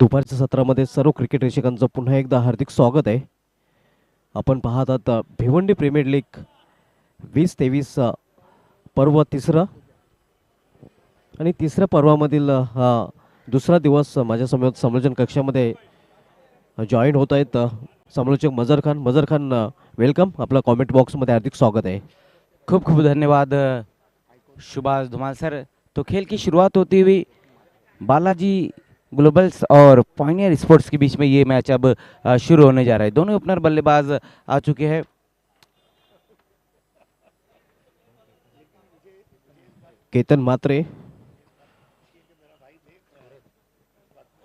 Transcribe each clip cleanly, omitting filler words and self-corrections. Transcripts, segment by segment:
दुपारच्या सत्रामध्ये सर्व क्रिकेट रसिकांचं पुन्हा एकदा हार्दिक स्वागत आहे. आपण पाहत आहात भिवंडी प्रीमियर लीग 20-23 पर्व तिसरं आणि तिसऱ्या पर्वामधील हा दुसरा दिवस माझ्यासमोर समालोचन कक्षामध्ये जॉईन होत आहेत समालोचक मजर खान वेलकम. आपला कॉमेंट बॉक्समध्ये हार्दिक स्वागत आहे. खूब खूब धन्यवाद सुभाष धुमाल सर। तो खेल की शुरुआत होती हुई बालाजी ग्लोबल्स और पॉइनियर स्पोर्ट्स के बीच में ये मैच अब शुरू होने जा रहा है। दोनों ओपनर बल्लेबाज आ चुके हैं। केतन मात्रे,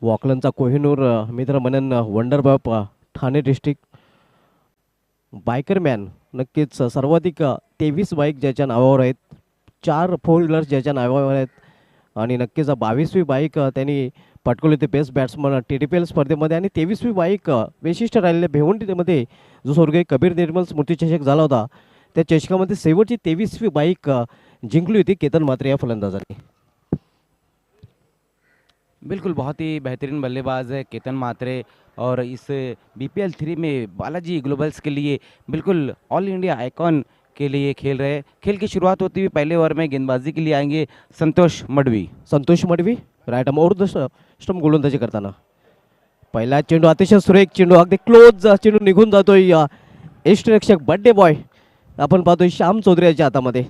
वॉकलनचा कोहिनूर, मित्र मनन वंडरबाप ठाणे डिस्ट्रिक्ट, बायकरमॅन नक्कीच सर्वाधिक 23 बाईक ज्याच्या नावावर आहेत, 4 फोर व्हीलर्स ज्याच्या नावावर आहेत आणि नक्कीच 22वी बाईक त्यांनी पटकवली ते बेस्ट बॅट्समन TTPL स्पर्धेमध्ये आणि 23वी बाईक वैशिष्ट्य राहिलेल्या भिवंडीमध्ये जो स्वर्गीय कबीर निर्मल स्मृती चषक झाला होता त्या चषकामध्ये शेवटची 23वी बाईक जिंकली होती केतन मात्रे या फलंदाजाने. बिल्कुल बहुत ही बेहतरीन बल्लेबाज है केतन मात्रे और इस BPL 3 में बालाजी ग्लोबल्स के लिए बिल्कुल ऑल इंडिया आइकॉन के लिए खेल रहे हैं। खेल की शुरुआत होती हुई पहले ओवर में गेंदबाजी के लिए आएंगे Santosh Madvi right arm over the stump गोलंदाजी करताना. पहिला चेंडू अतिशय सुरेख चेंडू, अगदी क्लोज चेंडू निघून जातोय. यष्टरक्षक बर्थडे बॉय आपण पाहतोय श्याम चौधरी याच्या हातामध्ये.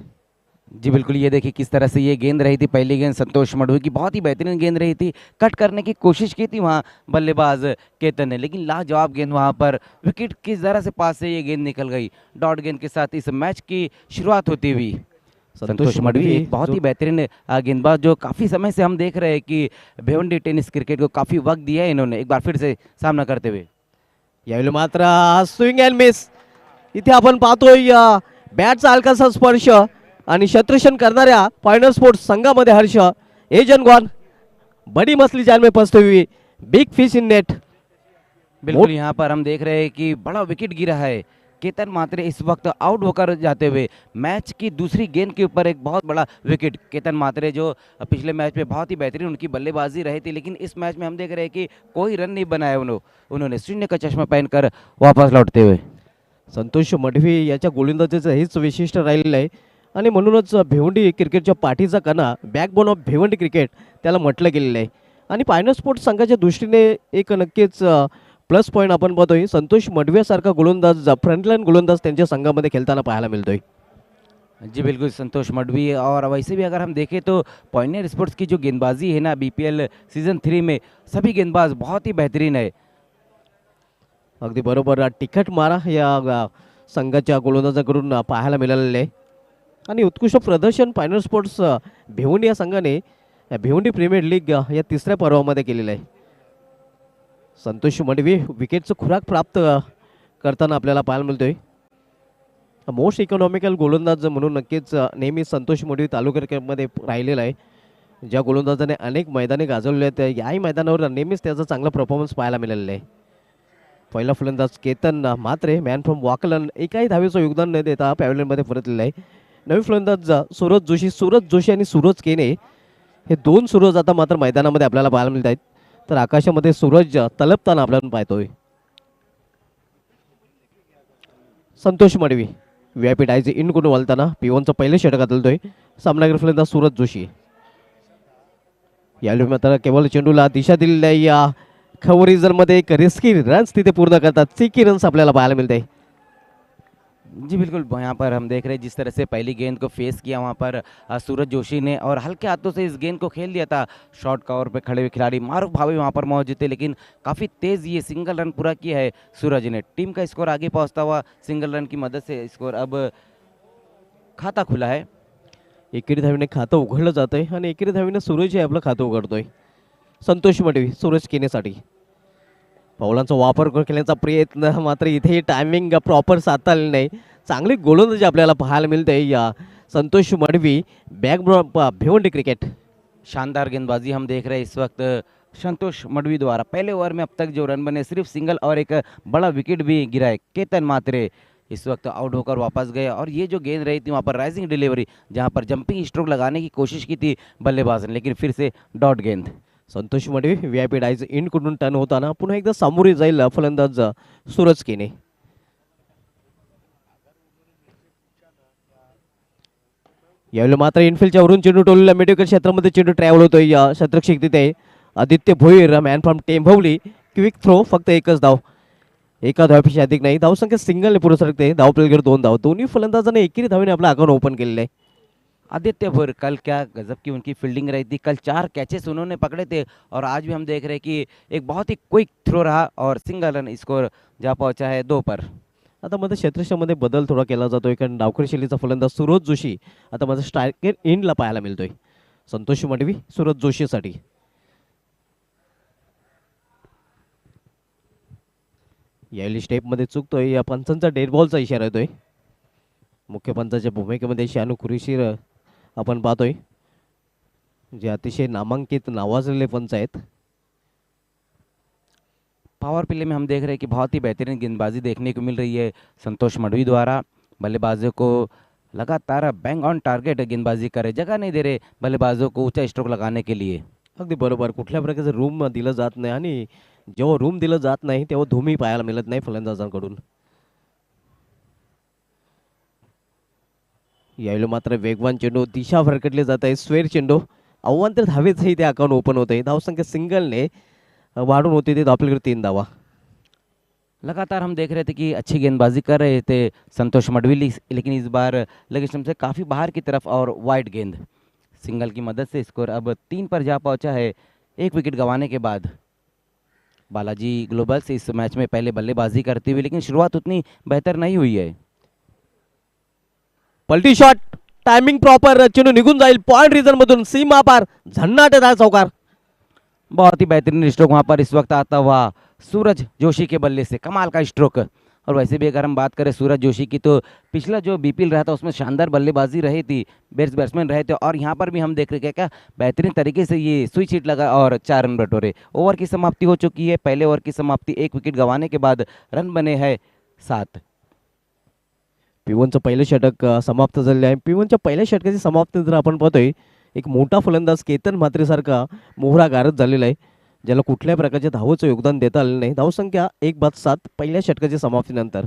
जी बिल्कुल, ये देखिए किस तरह से ये गेंद रही थी। पहली गेंद संतोष मडवी की बहुत ही बेहतरीन गेंद रही थी, कट करने की कोशिश की थी वहाँ बल्लेबाज केतन ने, लेकिन लाजवाब गेंद वहाँ पर विकेट की ज़रा से पास से ये गेंद निकल गई। डॉट गेंद के साथ इस मैच की शुरुआत होती हुई संतोष मडवी एक बहुत ही बेहतरीन गेंदबाज जो काफ़ी समय से हम देख रहे हैं कि भिवंडी टेनिस क्रिकेट को काफ़ी वक्त दिया है इन्होंने, एक बार फिर से सामना करते हुए. यावेळी मात्र स्विंग अँड मिस. इथे आपण पाहतोय बॅटचा हलकासा स्पर्श आणि शत्रक्षण करणाऱ्या फायनल स्पोर्ट्स संघामध्ये हर्ष. एजन गॉन, बड़ी मछली जाल में फंसते हुए, बिग फिश इन नेट. बिल्कुल यहाँ पर हम देख रहे हैं कि बड़ा विकेट गिरा है। केतन मात्रे इस वक्त आउट होकर जाते हुए मैच की दूसरी गेंद के ऊपर एक बहुत बड़ा विकेट। केतन मात्रे जो पिछले मैच में बहुत ही बेहतरीन उनकी बल्लेबाजी रही थी, लेकिन इस मैच में हम देख रहे हैं कि कोई रन नहीं बनाया उन्होंने शून्य का चश्मा पहनकर वापस लौटते हुए. संतोष मडवी याच्या गोलंदाजीचं हेच वैशिष्ट्य राहिलेलं आहे आणि म्हणूनच भिवंडी क्रिकेटच्या पाठीचा कणा, बॅकबोन ऑफ भिवंडी क्रिकेट त्याला म्हटलं गेलेलं आहे. आणि फायनल स्पोर्ट्स संघाच्या दृष्टीने एक नक्कीच प्लस पॉईंट आपण पाहतोय. संतोष मडवीसारखा गोलंदाज, फ्रंटलाईन गोलंदाज त्यांच्या संघामध्ये खेळताना पाहायला मिळतोय. जी बिल्कुल, संतोष मडवी. और वैसे भी अगर हम देखें तो पॉइनियर स्पोर्ट्स की जो गेंदबाजी है ना BPL सीजन 3 में, सभी गेंदबाज बहुत ही बेहतरीन है. अगदी बरोबर. तिखट मारा या संघाच्या गोलंदाजाकडून पाहायला मिळालेलं आहे आणि उत्कृष्ट प्रदर्शन फायनल स्पोर्ट्स भिवंडी या संघाने भिवंडी प्रीमियर लीग या तिसऱ्या पर्वामध्ये केलेलं आहे. संतोष मडवी विकेटचं खुराक प्राप्त करताना आपल्याला पाहायला मिळतोय. मोस्ट इकॉनॉमिकल गोलंदाज म्हणून नक्कीच नेहमी संतोष मडवी तालुक्यामध्ये राहिलेला आहे. ज्या गोलंदाजाने अनेक मैदाने गाजवलेले आहेत, याही मैदानावर नेहमीच त्याचा चांगला परफॉर्मन्स पाहायला मिळालेला आहे. पहिला फलंदाज केतन मात्रे, मॅन फ्रॉम वाकलन, एकाही धावेचं योगदान न देता पॅव्हलियनमध्ये परतलेला आहे. नवीन फलंदाज सूरज जोशी आणि सूरज केने, हे दोन सूरज आता मात्र मैदानामध्ये आपल्याला पाहायला मिळत आहेत. तर आकाशामध्ये सूरज तलपताना आपल्याला पाहतोय. संतोष मडवी VIP डायचे इन करून वळताना P1चं पहिले षटक आदलतोय. सामनावीर फलंदाज सूरज जोशी. यावेळी मात्र केवळ चेंडूला दिशा दिलेली आहे. या खवरिजनमध्ये एक रिस्की रन्स तिथे पूर्ण करतात, सिकी रन्स आपल्याला पाहायला मिळते. जी बिल्कुल, यहाँ पर हम देख रहे हैं जिस तरह से पहली गेंद को फेस किया वहाँ पर सूरज जोशी ने और हल्के हाथों से इस गेंद को खेल दिया था. शॉर्ट कवर पे खड़े हुए खिलाड़ी मारूफ भावे वहाँ पर मौजूद थे, लेकिन काफ़ी तेज़ ये सिंगल रन पूरा किया है सूरज ने. टीम का स्कोर आगे पहुँचता हुआ सिंगल रन की मदद से स्कोर अब खाता खुला है. एकेरी धावीने खातं उघडलं जातंय आणि एकेरी धावीने सूरज हे आपलं खातं उघडतोय. संतोष मडवी सूरज केनेसाठी पावलांचा वापर केल्याचा प्रयत्न, मात्र इथे टायमिंग प्रॉपर साधता आलेलं नाही. चांगली गोलंदाजी आपल्याला पाहायला मिळते या संतोष मडवी, बॅक भिवंडी क्रिकेट. शानदार गेंदबाजी हम देख रहे हैं इस वक्त संतोष मडवी द्वारा. पहले ओवर में अब तक जो रन बने सिर्फ सिंगल और एक बड़ा विकेट भी गिरा है. केतन मात्रे इस वक्त आउट होकर वापस गए और ये जो गेंद रही थी वहाँ पर राइजिंग डिलीवरी, जहाँ पर जंपिंग स्ट्रोक लगाने की कोशिश की थी बल्लेबाज ने, लेकिन फिर से डॉट गेंद. संतोष मडवी VIP डायज इन कडून टर्न होताना पुन्हा एकदा सामोरे जाईल फलंदाज सूरज केने. यावेळी मात्र इनफिल्डच्या वरून चेंडू टोललेला मिडविकेट क्षेत्रामध्ये चेंडू ट्रॅव्हल होतोय. या शतरक्षक तिथे Aditya Bhoir man from Tembhavli. Quick throw, फक्त एकच धाव, एका धावापेक्षा अधिक नाही. धावसंख्या सिंगलने पुढे सरकते. धाव प्लेयर 2 धाव. दोन्ही फलंदाजांनी एकेरी धावेने आपला अकाउंट ओपन केलेलं आहे. आदित्य भोर कल क्या गजब की उनकी फील्डिंग रही थी। कल 4 कैचेस उन्होंने पकड़े थे और आज भी हम देख रहे हैं कि एक बहुत ही क्विक थ्रो रहा और सिंगल रन स्कोर जा पहुंचा है 2 पर। आता मध्ये क्षेत्रक्षामध्ये बदल थोडा केला जातोय कारण डावखरी शैलीचा फलंदाज सूरज जोशी आता माझा स्ट्रायकर इनला पाहायला मिळतोय. संतोष मडवी सूरज जोशीसाठी. यावेळी स्टेपमध्ये चुकतोय. या पंचांचा डेड बॉलचा इशारा येतोय. मुख्य पंचाच्या भूमिकेमध्ये शानू कुरेशीर आपण पाहतोय, जे अतिशय नामांकित नावाजलेले पंच आहेत. पावर प्ले में हम देख रहे हैं कि बहुत ही बेहतरीन गेंदबाजी देखने को मिल रही है संतोष मडवी द्वारा। बल्लेबाजों को लगातार बैंग ऑन टारगेट गेंदबाजी करे, जगह नहीं दे रहे बल्लेबाजों को ऊंचा स्ट्रोक लगाने के लिए। अगदी बरोबर. कुठल्या प्रकारचं रूम दिलं जात नाही आणि जेव्हा रूम दिलं जात नाही तेव्हा धूमही पाहायला मिळत नाही फलंदाजांकडून. यावेळी मात्र वेगवान चेंडू दिशा भरकटले जात आहे. स्वेर चेंडू अवांतर धावेचंही ते अकाउंट ओपन होत आहे. धावसंख्या सिंगलने वाढून होती ते आपल्याकडे 3 धावा. लगातार हम देख रहे थे कि अच्छी गेंदबाजी कर रहे थे संतोष मडवी, लेकिन इस बार लगे स्टंप से काफ़ी बाहर की तरफ और वाइड गेंद। सिंगल की मदद से स्कोर अब 3 पर जा पहुंचा है 1 विकेट गंवाने के बाद। बालाजी ग्लोबल्स इस मैच में पहले बल्लेबाजी करती हुई, लेकिन शुरुआत उतनी बेहतर नहीं हुई है। पलटी शॉट, टायमिंग प्रॉपर, चेंडू निघून जाईल पॉइंट रिजन मधून सीमा पार, झन्नाटेदार चौकार. बहुत ही बेहतरीन स्ट्रोक वहाँ पर इस वक्त आता हुआ सूरज जोशी के बल्ले से, कमाल का स्ट्रोक। और वैसे भी अगर हम बात करें सूरज जोशी की, तो पिछला जो बीपीएल रहा था उसमें शानदार बल्लेबाजी रही थी, बेस्ट बैट्समैन रहे थे। और यहाँ पर भी हम देख रहे हैं क्या बेहतरीन तरीके से ये स्विच हिट लगा और 4 रन बटोरे। ओवर की समाप्ति हो चुकी है। पहले ओवर की समाप्ति 1 विकेट गंवाने के बाद रन बने हैं 7। P1चं पहिलं षटक समाप्त झालेलं आहे. P1च्या पहिल्या षटकाची समाप्ती जर आपण पाहतोय, एक मोठा फलंदाज केतन म्हात्रेसारखा मोहरा गारद झालेला आहे, ज्याला कुठल्याही प्रकारच्या धावचं योगदान देता आलेलं नाही. धावसंख्या 1/7 पहिल्या षटकाच्या समाप्तीनंतर.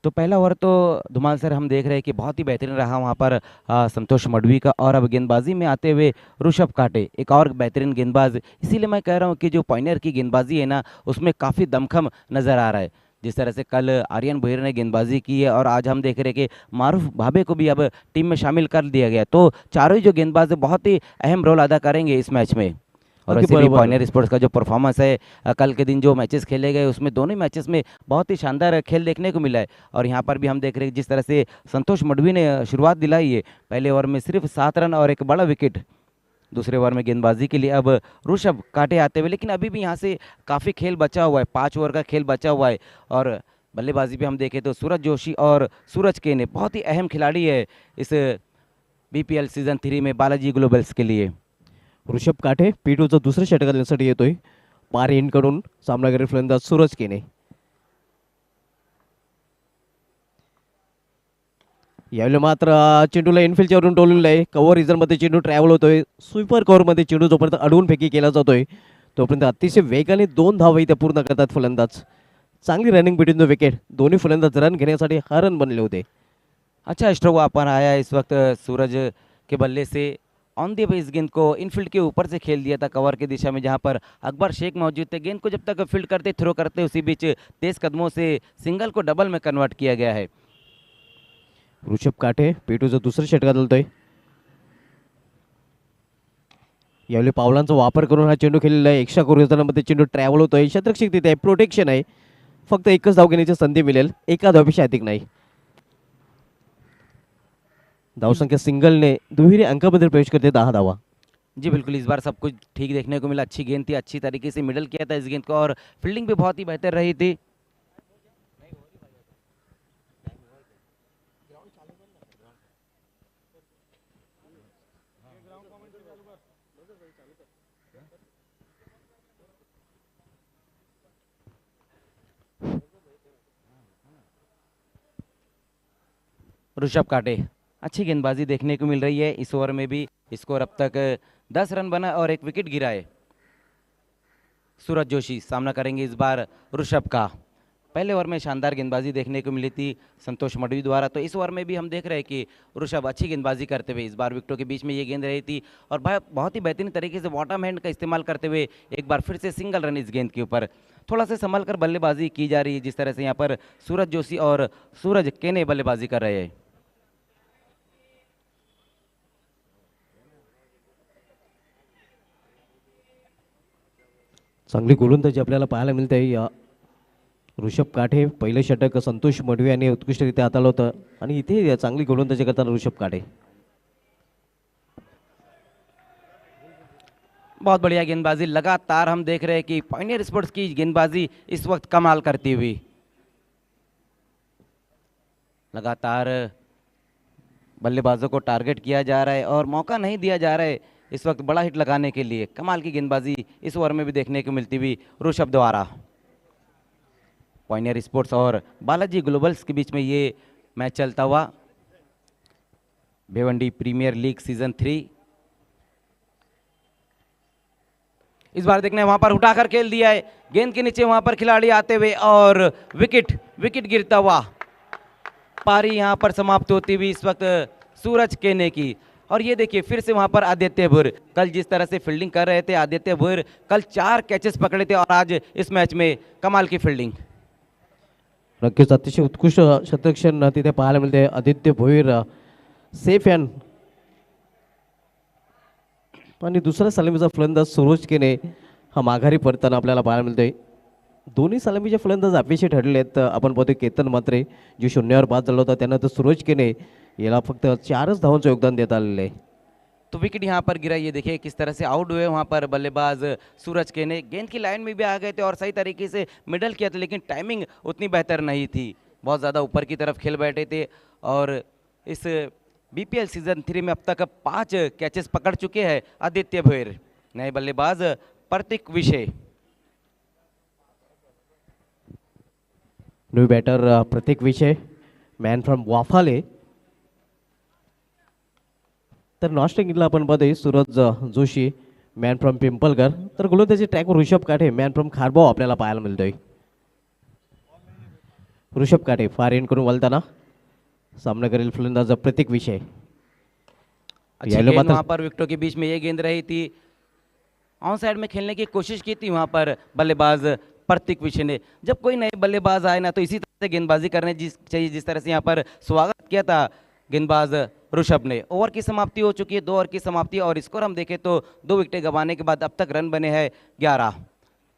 तो पहला ओवर तो धुमाल सर हम देख रहे हैं कि बहुत ही बेहतरीन रहा वहाँ पर संतोष मडवी का। और अब गेंदबाजी में आते हुए ऋषभ काटे, एक और बेहतरीन गेंदबाज। इसीलिए मैं कह रहा हूँ कि जो पॉइनर की गेंदबाजी है ना, उसमें काफ़ी दमखम नज़र आ रहा है। जिस तरह से कल आर्यन भोईर ने गेंदबाजी की है और आज हम देख रहे हैं कि मारूफ भाभे को भी अब टीम में शामिल कर दिया गया, तो चारों ही जो गेंदबाज है बहुत ही अहम रोल अदा करेंगे इस मैच में। और वैसे भी पॉइनर स्पोर्ट्स का जो परफॉर्मेंस है, कल के दिन जो मैचेस खेले गए उसमें दोनों मैचेस में बहुत ही शानदार खेल देखने को मिला है। और यहाँ पर भी हम देख रहे हैं जिस तरह से संतोष मडवी ने शुरुआत दिलाई है, पहले ओवर में सिर्फ 7 रन और एक बड़ा विकेट। दूसरे ओवर में गेंदबाजी के लिए अब ऋषभ काटे आते हुए, लेकिन अभी भी यहाँ से काफ़ी खेल बचा हुआ है, 5 ओवर का खेल बचा हुआ है। और बल्लेबाजी पे हम देखें तो सूरज जोशी और सूरज केने बहुत ही अहम खिलाड़ी है इस BPL सीजन 3 में बालाजी ग्लोबल्स के लिए। ऋषभ काठे P2चं दुसरं षटक घालण्यासाठी येतोय. पार एंडकडून सामनावीर फलंदाज सूरज केने. यावेळी मात्र चेंडूला इनफिल्डच्या वरून टोललेलं आहे. कव्हर रिझनमध्ये चेंडू ट्रॅव्हल होतोय. स्वीपर कव्हरमध्ये चेंडू जोपर्यंत अडवून फेकी केला जातोय तोपर्यंत अतिशय वेगाने 2 धावा इथे पूर्ण करतात फलंदाज. चांगली रनिंग बिटवीन द विकेट. दोन्ही फलंदाज रन घेण्यासाठी हा रन बनले होते. अच्छा स्ट्रोक वहाँ पर आया इस वक्त सूरज के बल्ले से। ऑन दी बेस गेंद को इनफील्ड के ऊपर से खेल दिया था कवर की दिशा में, जहां पर अकबर शेख मौजूद थे। गेंद को जब तक फील्ड करते थ्रो करते उसी बीच तेज कदमों से सिंगल को डबल में कन्वर्ट किया गया है। ऋषभ काठे P2चं दुसरं षटक घालतोय. यावेळी पावलांचा वापर करून हा चेंडू खेळलेला आहे. एक्स्ट्रा कोरिजनमध्ये चेंडू ट्रॅव्हल होतोय. शतरक्षक तिथे आहे, प्रोटेक्शन आहे. फक्त एकच धाव घेण्याची संधी मिळेल, एका धावेपेक्षा अधिक नाही. धावसंख्या सिंगलने दुहेरी अंकामध्ये प्रवेश करते 10 धावा. जी बिल्कुल, इस बार सब कुछ ठीक देखने को मिला। अच्छी गेंद थी, अच्छी तरीके से मिडल किया था इस गेंद को और फील्डिंग भी बहुत ही बेहतर रही थी। ऋषभ काटे, अच्छी गेंदबाजी देखने को मिल रही है। इस ओवर में भी स्कोर अब तक 10 रन बना और एक विकेट गिरा है। सूरज जोशी सामना करेंगे इस बार ऋषभ का। पहले ओवर में शानदार गेंदबाजी देखने को मिली थी संतोष मडवी द्वारा, तो इस ओवर में भी हम देख रहे हैं कि ऋषभ अच्छी गेंदबाजी करते हुए इस बार विकेटों के बीच में ये गेंद रही थी और बहुत ही बेहतरीन तरीके से बॉटम हैंड का इस्तेमाल करते हुए एक बार फिर से सिंगल रन इस गेंद के ऊपर। थोड़ा सा संभल कर बल्लेबाजी की जा रही है, जिस तरह से यहाँ पर सूरज जोशी और सूरज केने बल्लेबाजी कर रहे हैं। चांगली गोलंदाजी आपल्याला पाहायला मिळते या ऋषभ काठे. पहिलं षटक संतोष मडवी यांनी उत्कृष्टरित्या हाताळलं होतं आणि इथे चांगली गोलंदाजी करताना ऋषभ काठे. बहुत बढ़िया गेंदबाजी, लगातार हम देख रहे हैं कि पायनियर स्पोर्ट्स की गेंदबाजी इस वक्त कमाल करती हुई। लगातार बल्लेबाजों को टारगेट किया जा रहा है और मौका नहीं दिया जा रहा है इस वक्त बड़ा हिट लगाने के लिए। कमाल की गेंदबाजी इस ओवर में भी देखने को मिलती हुई ऋषभ द्वारा। पायनियर स्पोर्ट्स और बालाजी ग्लोबल्स के बीच में ये मैच चलता हुआ। भिवंडी प्रीमियर लीग सीजन 3 इस बार देखने वहां पर उठाकर खेल दिया है, गेंद के नीचे वहां पर खिलाड़ी आते हुए और विकेट विकेट गिरता हुआ। पारी यहां पर समाप्त होती हुई इस वक्त सूरज केने की। और ये देखिए फिर से वहां पर आदित्य भुर, कल जिस तरह से फील्डिंग कर रहे थे आदित्य भुर, कल 4 कैचेस पकड़े थे और आज इस मैच में कमाल की फील्डिंग। नक्कीच अतिशय उत्कृष्ट शतकक्षण तिथे पाहायला मिळते. आदित्य भोईर सेफ हँड आणि दुसऱ्या सलामीचा फलंदाज सूरज केने हा माघारी परताना आपल्याला पाहायला मिळतोय. दोन्ही सलामीचे फलंदाज अपयशी ठरले आहेत. आपण पाहतोय केतन मात्रे जे 0वर बाद झाला होता, त्यानंतर सूरज केने याला फक्त 4च धावांचं योगदान देता आलेलं आहे. तो विकेट यहाँ पर गिरा, ये देखिए किस तरह से आउट हुए वहाँ पर बल्लेबाज सूरज केने। गेंद की लाइन में भी आ गए थे और सही तरीके से मिडल किया था, लेकिन टाइमिंग उतनी बेहतर नहीं थी, बहुत ज़्यादा ऊपर की तरफ खेल बैठे थे। और इस बीपीएल सीजन 3 में अब तक 5 कैचेस पकड़ चुके हैं आदित्य भोईर। नए बल्लेबाज प्रतीक विषय। न्यू बॅटर प्रतीक विषय, मॅन फ्रॉम वाफाले. तर नॉस्टिंगला आपण पाहतोय सूरज जोशी, मॅन फ्रॉम पिंपलगर. तर गोलंदाजी ट्रॅकवर ऋषभ काठे, मॅन फ्रॉम खारबाव आपल्याला पाहायला मिळतोय. ऋषभ काठे फार इन करून वलताना सामना करेल फलंदाज प्रतीक विषय. अच्छी गेंद वहाँ पर विकेटों के बीच में ये गेंद रही थी, ऑन साइड में खेलने की कोशिश की थी वहाँ पर बल्लेबाज प्रतीक विषय ने। जब कोई नए बल्लेबाज आए ना तो इसी तरह से गेंदबाजी करने चाहिए, जिस तरह से यहाँ पर स्वागत किया था गेंदबाज ऋषभ ने। ओवर की समाप्ति हो चुकी है, 2 ओवर की समाप्ति, और स्कोर हम देखें तो 2 विकेटें गंवाने के बाद अब तक रन बने हैं 11।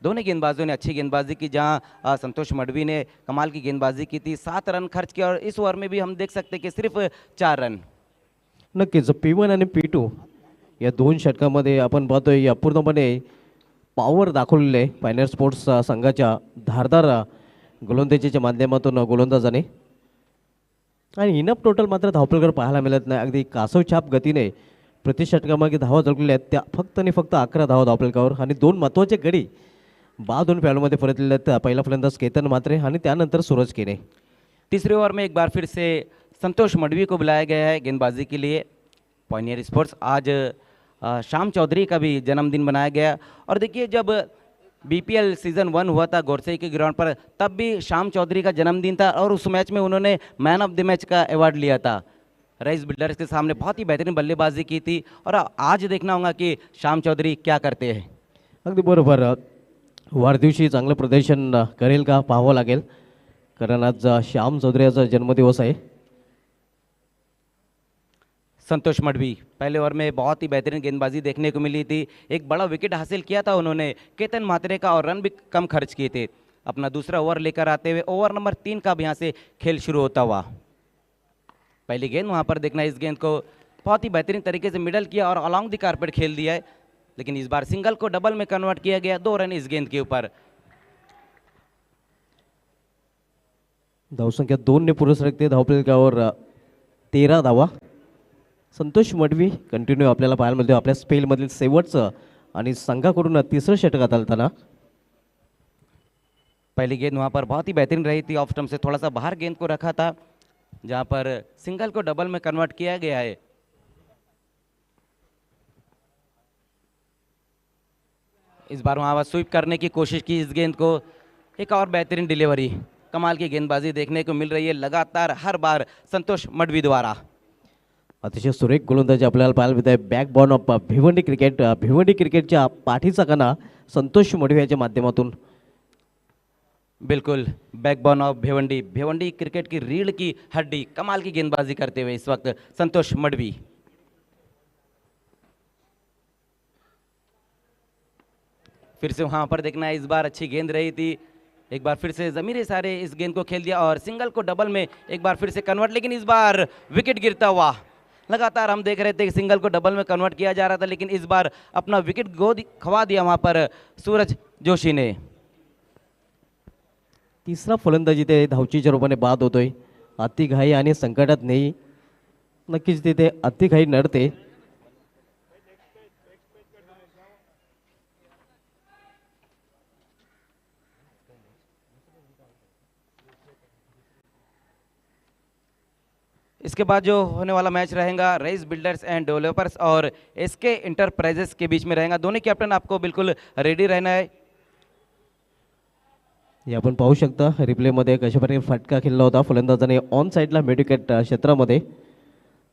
दोनों गेंदबाजों ने अच्छी गेंदबाजी की, जहां संतोष मडवी ने कमाल की गेंदबाजी की थी, 7 रन खर्च किया और इस ओवर में भी हम देख सकते हैं कि सिर्फ 4 रन। नक्कीच P1 आणि P2 या 2 षटकामध्ये आपण पाहतोय पूर्णपणे पॉवर दाखवलेले आहे पायनियर स्पोर्ट्स संघाच्या धारदार गोलंदाजीच्या माध्यमातून गोलंदाजाने. आणि इनफ टोटल मात्र धावपलकर पाहायला मिळत नाही. अगदी कासवछाप गतीने प्रति षटकामागे धावा झळकलेल्या आहेत, त्या फक्त आणि फक्त 11 धावा धावपलकावर. आणि 2 महत्त्वाचे गडी 2 खेळाडूंमध्ये परतलेले आहेत. पहिला फलंदाज केतन मात्रे आणि त्यानंतर सूरज केने. तीसरे ओवर में एक बार फिर से संतोष मडवी को बुलाया गया है गेंदबाजी के लिए। पायनियर स्पोर्ट्स आज श्याम चौधरी का भी जन्मदिन मनाया गया। और देखिए जब बीपीएल सीजन 1 हुआ था गोरसई के ग्राउंड पर, तब भी श्याम चौधरी का जन्मदिन था और उस मैच में उन्होंने मैन ऑफ द मैच का अवार्ड लिया था। रईस बिल्डर्स के सामने बहुत ही बेहतरीन बल्लेबाजी की थी और आज देखना होगा कि श्याम चौधरी क्या करते हैं। अगदी बरोबर. वाढदिवशी चांगलं प्रदर्शन करेल का पाहावं लागेल, कारण आज श्याम चौधरी याचा जन्मदिवस आहे. संतोष मडवी पहले ओवर में बहुत ही बेहतरीन गेंदबाजी देखने को मिली थी, एक बड़ा विकेट हासिल किया था उन्होंने केतन मात्रे का और रन भी कम खर्च किए थे। अपना दूसरा ओवर लेकर आते हुए ओवर नंबर 3 का भी यहाँ से खेल शुरू होता हुआ। पहली गेंद वहाँ पर देखना, इस गेंद को बहुत ही बेहतरीन तरीके से मिडल किया और अलॉन्ग द कारपेट खेल दिया है, लेकिन इस बार सिंगल को डबल में कन्वर्ट किया गया। 2 रन इस गेंद के ऊपर। धावसंख्या 2 ने पुरुष रखते धावपलकावर 13 धावा. संतोष मडवी कंटिन्यू आपल्याला पाहायला मिळतो आपल्या स्पेलमधील शेवटचं आणि संघाकडून तिसरं षटक हाताळताना. पहली गेंद वहाँ पर बहुत ही बेहतरीन रही थी, ऑफ स्टंप से थोड़ा सा बाहर गेंद को रखा था, जहाँ पर सिंगल को डबल में कन्वर्ट किया गया है. इस बार वहाँ पर स्वीप करने की कोशिश की इस गेंद को, एक और बेहतरीन डिलीवरी, कमाल की गेंदबाजी देखने को मिल रही है लगातार हर बार संतोष मडवी द्वारा. अतिशय सुरेख गोलंदाजी आपल्याला पाहायला मिळत आहे. बॅकबॉन ऑफ भिवंडी क्रिकेट, भिवंडी क्रिकेटच्या पाठीचा कणा संतोष मडवी याच्या माध्यमातून. बिल्कुल backbone of Bhiwandi, Bhiwandi cricket की रीढ़ की हड्डी, कमाल की गेंदबाजी करते हुए इस वक्त संतोष मडवी. फिर से वहां पर देखना है, इस बार अच्छी गेंद रही थी, एक बार फिर से जमीर सारे इस गेंद को खेल दिया और सिंगल को डबल में एक बार फिर से कन्वर्ट, लेकिन इस बार विकेट गिरता हुआ. लगातार हम देख रहे थे कि सिंगल को डबल में कन्वर्ट किया जा रहा था, लेकिन इस बार अपना विकेट खवा दिया वहां पर सूरज जोशी ने. तिसरा फलंदाजी ते धावचीच्या रूपाने बाद होतोय. अतिघाई आणि संकटात नाही, नक्कीच तिथे अतिघाई नडते. इसके बाद जो होने वाला मैच रहेगा रईस बिल्डर्स एंड डेवलपर्स और एसके इंटरप्राइजेस के बीच में रहेगा. दोनों कैप्टन आपको बिल्कुल रेडी रहना है. हे आपण पाहू शकता रिप्लेमध्ये कशाप्रकारे फटका खेळला होता फलंदाजाने ऑन साईडला मिडविकेट क्षेत्रामध्ये.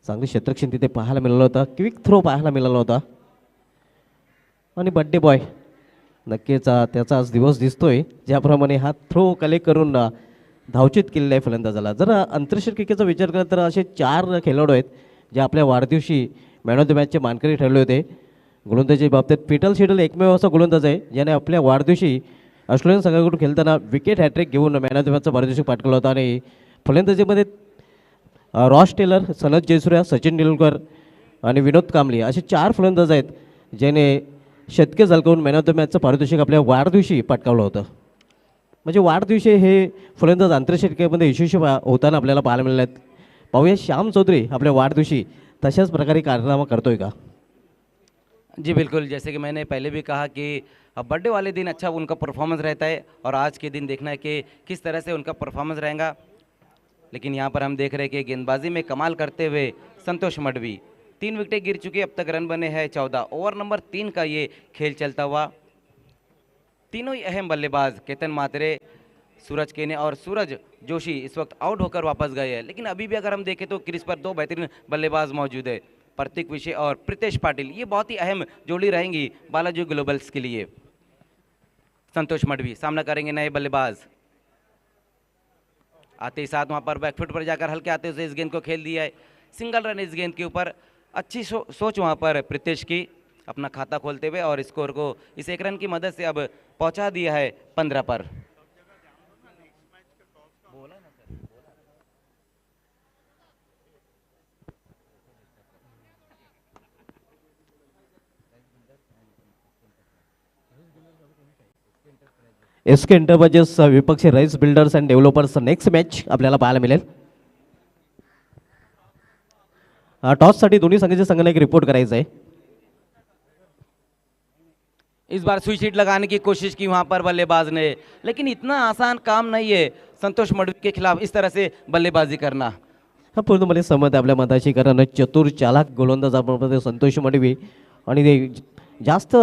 चांगली क्षेत्रक्षण तिथे पाहायला मिळालं होतं, क्विक थ्रो पाहायला मिळाला होता. आणि बड्डे बॉय नक्कीच त्याचा आज दिवस दिसतोय, ज्याप्रमाणे हा थ्रो कलेक्ट करून धावचित केलेला आहे फलंदाजाला. जर आंतरराष्ट्रीय क्रिकेटचा विचार केला तर असे 4 खेळाडू आहेत जे आपल्या वाढदिवशी मॅन ऑफ द मॅचचे मानकरी ठरले होते. गोलंदाजी बाबतीत पीटर सिडल एकमेव असा गोलंदाज आहे ज्याने आपल्या वाढदिवशी ऑस्ट्रेलियन संघाकडून खेळताना विकेट हॅट्रिक घेऊन मॅन ऑफ द मॅचचा पारितोषिक पटकावला होता. आणि फलंदाजीमध्ये रॉस टेलर, सनत जयसूर्या, सचिन तेंडुलकर आणि विनोद कांबळे असे 4 फलंदाज आहेत ज्याने शतके झळकावून मॅन ऑफ द मॅचचं पारितोषिक आपल्या वाढदिवशी पटकावलं होतं. म्हणजे वाढदिवशी हे फलंदाज आंतरराष्ट्रीय क्रिकेटमध्ये यशस्वी होताना आपल्याला पाहायला मिळाले आहेत. पाहूया श्याम चौधरी आपल्या वाढदिवशी तशाच प्रकारे कारनामा करतोय का. जी बिल्कुल, जैसे कि मैंने पहले भी कहा कि बर्थडे वाले दिन अच्छा उनका परफॉर्मेंस रहता है और आज के दिन देखना है कि किस तरह से उनका परफॉर्मेंस रहेगा. लेकिन यहाँ पर हम देख रहे हैं कि गेंदबाजी में कमाल करते हुए संतोष मडवी, 3 विकेटें गिर चुकी, अब तक रन बने हैं 14. ओवर नंबर 3 का ये खेल चलता हुआ. तीनों ही अहम बल्लेबाज केतन मात्रे, सूरज केने और सूरज जोशी इस वक्त आउट होकर वापस गए हैं. लेकिन अभी भी अगर हम देखें तो क्रीज पर 2 बेहतरीन बल्लेबाज मौजूद है, प्रतीक विषय और प्रीतेश पाटिल. ये बहुत ही अहम जोड़ी रहेंगी बालाजी ग्लोबल्स के लिए. संतोष मडवी सामना करेंगे नए बल्लेबाज. आते ही साथ वहां पर बैकफुट पर जाकर हल्के आते हुए इस गेंद को खेल दिया है. सिंगल रन इस गेंद के ऊपर. अच्छी सोच वहां पर प्रीतेश की, अपना खाता खोलते हुए और स्कोर को इस 1 रन की मदद से अब पहुंचा दिया है 15 पर. एसके इंटरप्राइजेस विपक्षी rice builders and developers next match आपल्याला पाहायला मिळेल. टॉससाठी दोन्ही संघाचे संघाने एक रिपोर्ट करायचा आहे. इस बार स्विच हिट लगाने की कोशिश की वहां पर बल्लेबाज ने, लेकिन इतना आसान काम नहीं है संतोष मडवी के खिलाफ इस तरह से बल्लेबाजी करना. हा पूर्णपणे सहमत आहे आपल्या मताशी, कारण चतुर चालाक गोलंदाज आपण संतोष मडवी आणि ते जास्त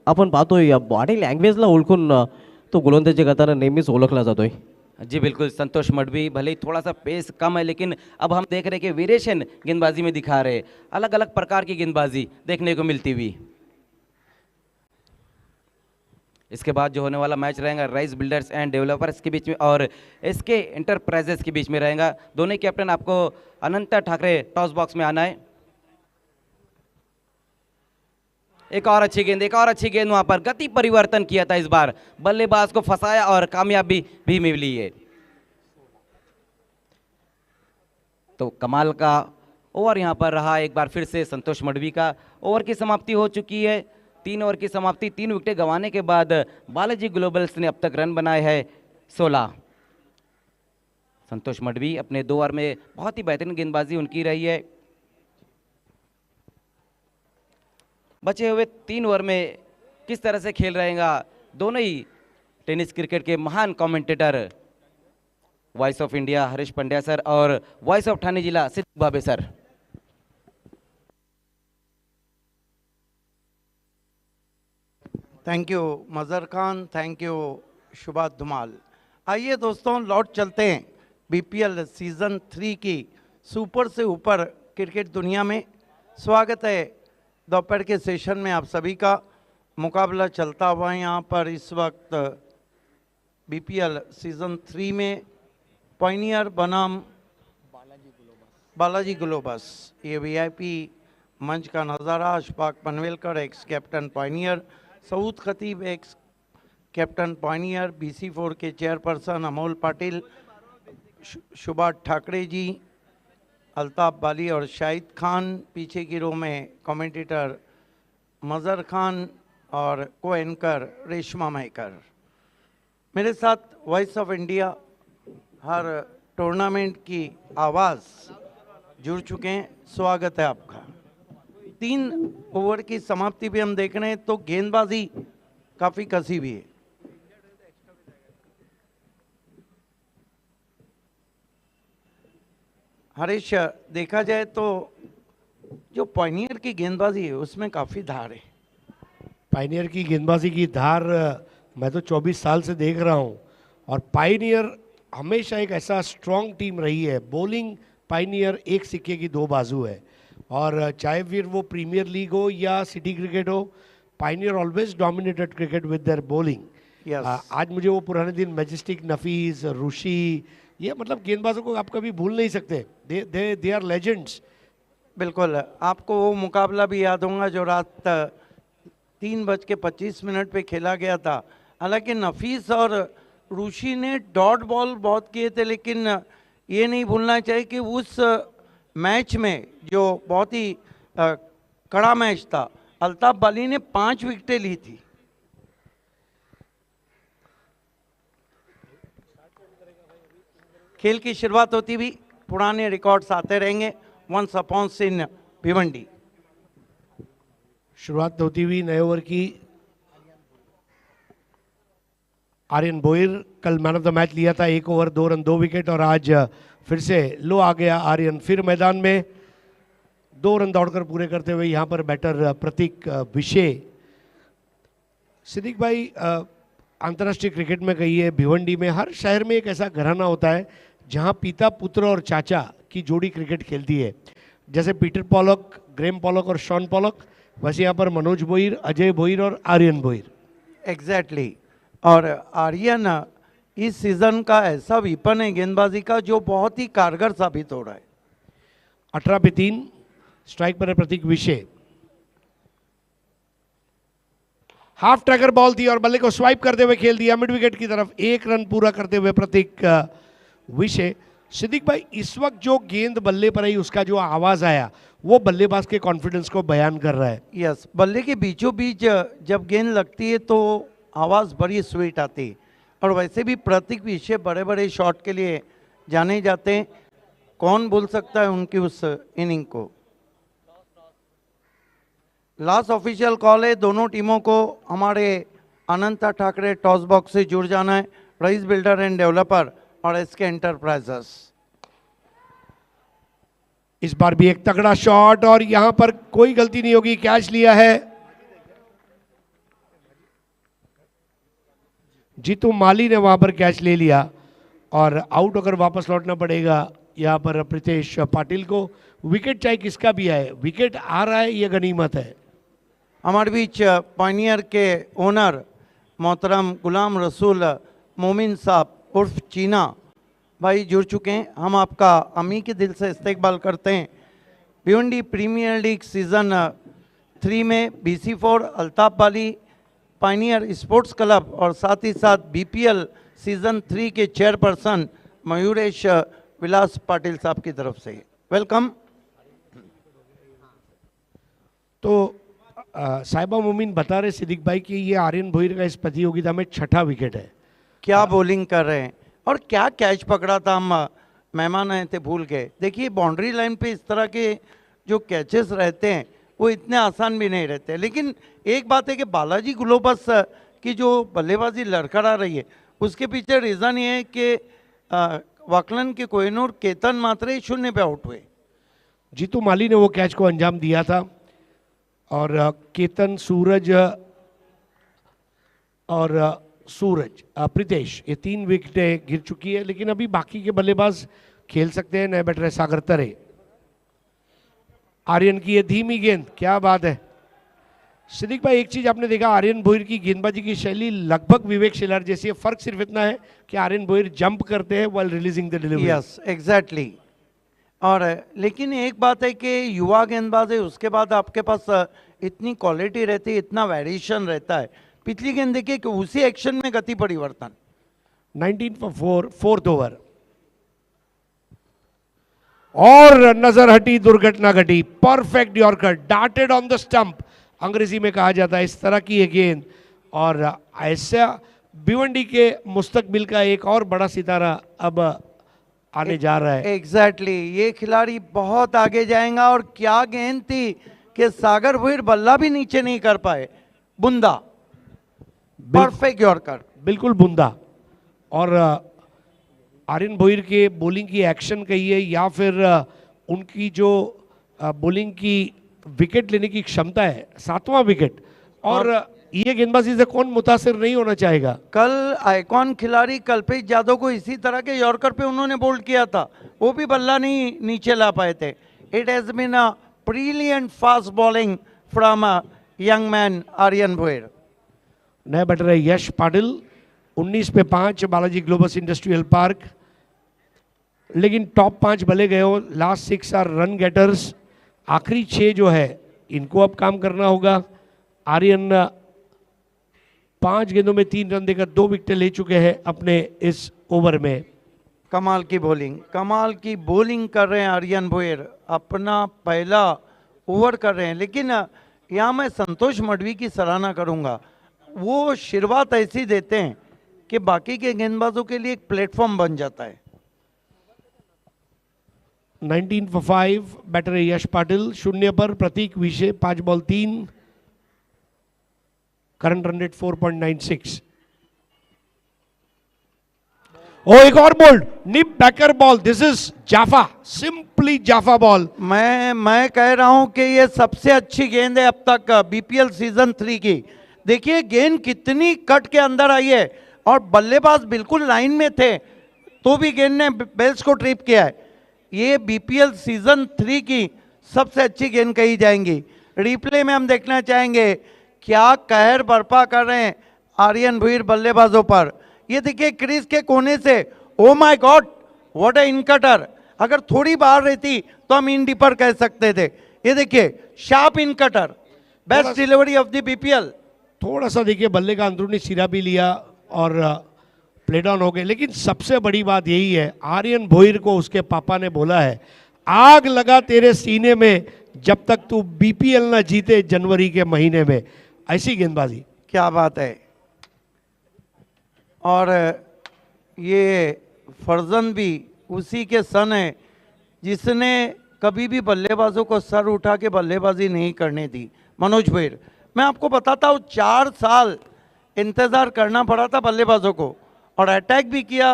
आपण पाहतोय या बॉडी लँग्वेजला ओळखून तो गोलंदाजी करताना नेहमीच ओळखला जातोय. जी बिल्कुल, संतोष मडवी भले ही थोड़ा सा पेस कम है, लेकिन अब हम देख रहे हैं कि वेरिएशन गेंदबाजी में दिखा रहे हैं, अलग अलग प्रकार की गेंदबाजी देखने को मिलती हुई. इसके बाद जो होने वाला मैच रहेगा राइस बिल्डर्स एंड डेवलपर्स के बीच में और एसके इंटरप्राइजेस के बीच में रहेगा. दोनों कैप्टन आपको अनंत ठाकरे टॉस बॉक्स में आना है. एक और अच्छी गेंद वहां पर गति परिवर्तन किया था, इस बार बल्लेबाज को फंसाया और कामयाबी भी मिली है. तो कमाल का ओवर यहां पर रहा एक बार फिर से संतोष मडवी का. ओवर की समाप्ति हो चुकी है, 3 ओवर की समाप्ति. 3 विकेटें गंवाने के बाद बालाजी ग्लोबल्स ने अब तक रन बनाए हैं 16. संतोष मडवी अपने 2 ओवर में बहुत ही बेहतरीन गेंदबाजी उनकी रही है. बचे हुए 3 ओवर में किस तरह से खेल रहेगा दोनों ही टेनिस क्रिकेट के महान commentator voice of India Harish Pandya sir और वॉइस ऑफ ठाणे जिला सिद्दीक बाबे सर। थैंक यू मजर खान, थैंक यू शुभात धुमाल। आइए दोस्तों लौट चलते हैं बीपीएल सीजन 3 की सुपर से ऊपर क्रिकेट दुनिया में। स्वागत है दोपहर के सेशन में आप सभी का। मुकाबला चलता हुआ है यहाँ पर इस वक्त बीपीएल सीजन 3 में पायनियर बनाम बालाजी ग्लोबस। ये वीआईपी मंच का नज़ारा Ashfaq Panvelkar ex captain Pioneer, Saud Khatib ex captain Pioneer, BC4 के चेयरपर्सन अमोल पाटिल, शुभा ठाकरे जी, अल्ताफ बाली और शाहिद खान। पीछे की रो में कमेंटेटर मज़र खान और को एंकर रेशमा महकर। मेरे साथ voice of India her tournament की आवाज़ जुड़ चुके हैं। स्वागत है आपका। 3 ओवर की समाप्ति भी हम देख रहे हैं तो गेंदबाजी काफ़ी कसी भी है। हरीश, देखा जाए तो जो पायनियर की गेंदबाजी है उसमें काफ़ी धार है। पायनियर की गेंदबाजी की धार मैं तो 24 साल से देख रहा हूं और पायनियर हमेशा एक ऐसा स्ट्रॉन्ग टीम रही है। बॉलिंग पायनियर एक सिक्के की 2 बाजू है और चाहे फिर वो प्रीमियर लीग हो या सिटी क्रिकेट हो, Pioneer always dominated cricket with their bowling. आज मुझे वो पुराने दिन मैजेस्टिक, नफीस, ऋषि, ये मतलब गेंदबाजों को आप कभी भूल नहीं सकते। They are legends. बिल्कुल, आपको वो मुकाबला भी याद होगा जो रात 3:25 पे खेला गया था। हालांकि नफीस और ऋषि ने डॉट बॉल बहुत किए थे, लेकिन ये नहीं भूलना चाहिए कि उस मैच में जो बहुत ही कड़ा मैच था, अल्ताफ बाली ने 5 विकेटें ली थी। खेल की शुरुआत होती भी पुराने रिकॉर्ड्स आते रहेंगे। वंस अपॉन सिन भिवंडी। शुरुआत होती हुई नए ओवर की। आर्यन बोयर कल मैन ऑफ द मैच लिया था, 1 ओवर 2 रन 2 विकेट, और आज फिर से लो आ गया आर्यन। फिर मैदान में 2 रन दौड़कर पूरे करते हुए यहाँ पर बैटर प्रतीक विशे। सिद्दीक भाई, अंतर्राष्ट्रीय क्रिकेट में कहिए, भिवंडी में हर शहर में एक ऐसा घराना होता है जहाँ पिता, पुत्र और चाचा की जोड़ी क्रिकेट खेलती है। जैसे पीटर पॉलक, ग्रेम पॉलक और शॉन पॉलक, वैसे यहाँ पर मनोज भोईर, अजय भोईर और आर्यन भोईर। एग्जैक्टली। और आर्यन इस सीजन का ऐसा विपन है गेंदबाजी का जो बहुत ही कारगर साबित हो रहा है। 18 पे 3 स्ट्राइक पर है प्रतीक विशे। हाफ ट्रैकर बॉल थी और बल्ले को स्वाइप करते हुए खेल दिया मिड विकेट की तरफ। 1 रन पूरा करते हुए प्रतीक विशे। सिद्दीक भाई, इस वक्त जो गेंद बल्ले पर आई उसका जो आवाज आया वो बल्लेबाज के कॉन्फिडेंस को बयान कर रहा है। यस, बल्ले के बीचों बीच जब गेंद लगती है तो आवाज़ बड़ी स्वीट आती है। और वैसे भी प्रतीक विशे बड़े बड़े शॉट के लिए जाने जाते हैं। कौन भूल सकता है उनकी उस इनिंग को। लास्ट ऑफिशियल कॉल है दोनों टीमों को। हमारे अनंता ठाकरे टॉस बॉक्स से जुड़ जाना है, रईस बिल्डर एंड डेवलपर और एसके एंटरप्राइजेस। इस बार भी एक तगड़ा शॉट और यहां पर कोई गलती नहीं होगी, कैच लिया है जीतू माली ने, वहां पर कैच ले लिया और आउट होकर वापस लौटना पड़ेगा यहां पर प्रीतेश पाटिल को। विकेट चाहे किसका भी आए, विकेट आ रहा है ये गनीमत है। हमारे बीच पायनियर के ओनर मोहतरम गुलाम रसूल मोमिन साहब उर्फ चीना भाई जुड़ चुके हैं। हम आपका अमी के दिल से इस्तकबाल करते हैं। भिवंडी प्रीमियर लीग सीजन 3 में BC4 अल्ताफ बाली, पायनियर स्पोर्ट्स क्लब और साथ ही साथ BPL सीजन 3 के चेयरपर्सन मयूरेश विलास पाटिल साहब की तरफ से वेलकम। तो साहिबा मोमिन बता रहे सिद्दीक भाई कि ये आर्यन भोईर का इस प्रतियोगिता में 6ठा विकेट है। क्या बॉलिंग कर रहे हैं और क्या कैच पकड़ा था। हम मेहमान आए थे भूल गए। देखिए बाउंड्री लाइन पे इस तरह के जो कैचेस रहते हैं वो इतने आसान भी नहीं रहते। लेकिन एक बात है कि बालाजी ग्लोबस की जो बल्लेबाजी लड़खड़ा रही है उसके पीछे रीज़न ये है कि वाकलन के कोहिनूर केतन मात्रे 0 पे आउट हुए। जीतू माली ने वो कैच को अंजाम दिया था और केतन, सूरज और प्रीतेश, ये 3 विकेटें गिर चुकी है। लेकिन अभी बाकी के बल्लेबाज खेल सकते हैं। नए बैटर है सागर तरे। आर्यन की ये धीमी गेंद, क्या बात है सिद्दीक भाई। एक चीज आपने देखा, आर्यन भोईर की गेंदबाजी की शैली लगभग विवेक शेलार जैसी है। फर्क सिर्फ इतना है कि आर्यन भोईर जंप करते हैं while releasing the delivery. Yes exactly. और लेकिन एक बात है कि युवा गेंदबाज है, उसके बाद आपके पास इतनी क्वालिटी रहती है, इतना वेरिएशन रहता है। पिछली गेंद देखिए कि उसी एक्शन में गति परिवर्तन। 19 for 4, 4th ओवर और नजर हटी, दुर्घटना घटी। Perfect yorker, darted on the stump, अंग्रेजी में कहा जाता है इस तरह की ये गेंद। और ऐसा भिवंडी के मुस्तकबिल का एक और बड़ा सितारा अब आने जा रहा है। एग्जैक्टली ये खिलाड़ी बहुत आगे जाएगा। और क्या गेंद थी कि सागर भोईर बल्ला भी नीचे नहीं कर पाए। बुंदा, परफेक्ट यॉर्कर, बिल्कुल बूंदा। और आर्यन भोईर के बॉलिंग की एक्शन कहिए या फिर उनकी जो बॉलिंग की विकेट लेने की क्षमता है, 7वां विकेट। और ये गेंदबाजी से कौन मुतासिर नहीं होना चाहेगा। कल आइकॉन खिलाड़ी कल्पेश यादव को इसी तरह के यॉर्कर पे उन्होंने बोल्ड किया था, वो भी बल्ला नहीं नीचे ला पाए थे। It has been a brilliant fast bowling from a young man Aryan Bhoir. नया बैटर है यश पाटिल, 19 पे 5 बालाजी ग्लोबस इंडस्ट्रियल पार्क। लेकिन टॉप 5 भले गए हो, लास्ट 6 आर रन गेटर्स। आखिरी 6 जो है इनको अब काम करना होगा। आर्यन 5 गेंदों में 3 रन देकर 2 विकेटें ले चुके हैं अपने इस ओवर में। कमाल की बॉलिंग कर रहे हैं आर्यन भोईर, अपना पहला ओवर कर रहे हैं। लेकिन यहाँ मैं संतोष मडवी की सराहना करूँगा। वो शुरुआत ऐसी देते हैं कि बाकी के गेंदबाजों के लिए एक प्लेटफॉर्म बन जाता है। 19 for 5 बैटर है यश पाटिल, 0 पर प्रतीक विषय, 5 बॉल 3, करंट रन रेट 4.96। ओ एक और bowled, nip backer ball, this is jaffa, simply jaffa ball. मैं कह रहा हूं कि ये सबसे अच्छी गेंद है अब तक बीपीएल सीजन 3 की। देखिए गेंद कितनी कट के अंदर आई है और बल्लेबाज बिल्कुल लाइन में थे तो भी गेंद ने बेल्स को ट्रिप किया है। ये बीपीएल सीजन 3 की सबसे अच्छी गेंद कही जाएंगी। रिप्ले में हम देखना चाहेंगे क्या कहर बर्पा कर रहे हैं आर्यन भोईर बल्लेबाजों पर। ये देखिए क्रीज के कोने से, oh my God what a incutter. अगर थोड़ी बाहर रहती तो हम इन डीपर कह सकते थे। ये देखिए sharp incutter, best delivery of the BPL. थोड़ा सा देखिए बल्ले का अंदरूनी सिरा भी लिया और प्ले डाउन हो गए। लेकिन सबसे बड़ी बात यही है, आर्यन भोईर को उसके पापा ने बोला है आग लगा तेरे सीने में जब तक तू बीपीएल ना जीते जनवरी के महीने में। ऐसी गेंदबाजी, क्या बात है। और ये फर्जन भी उसी के सन है जिसने कभी भी बल्लेबाजों को सर उठा के बल्लेबाजी नहीं करने दी, मनोज भोईर। मैं आपको बताता हूँ 4 साल इंतज़ार करना पड़ा था बल्लेबाजों को और अटैक भी किया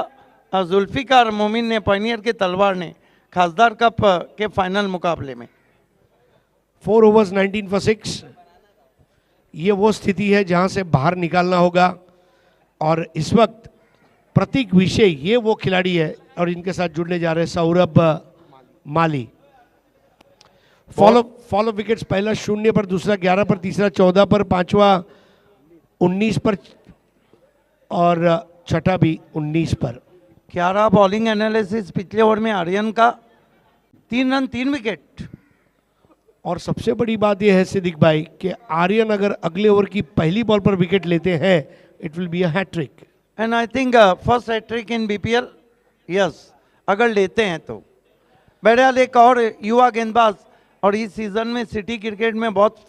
जुल्फिकार मोमिन ने, पायनियर के तलवार ने, खासदार कप के फाइनल मुकाबले में। 4 overs 19 for 6। ये वो स्थिति है जहां से बाहर निकालना होगा। और इस वक्त प्रतीक विषय ये वो खिलाड़ी है और इनके साथ जुड़ने जा रहे हैं सौरभ माली। फॉलो विकेट्स, पहला 0 पर, दूसरा 11 पर, तीसरा 14 पर, पांचवा 19 पर और छठा भी 19 पर। क्या रहा बॉलिंग एनालिसिस पिछले ओवर में आर्यन का? 3 रन 3 विकेट। और सबसे बड़ी बात यह है सिद्दीक भाई कि आर्यन अगर अगले ओवर की पहली बॉल पर विकेट लेते हैं it will be a hattrick. And I think first hattrick in BPL, yes अगर लेते हैं तो। बहरहाल एक और युवा गेंदबाज और इस सीजन में सिटी क्रिकेट में बहुत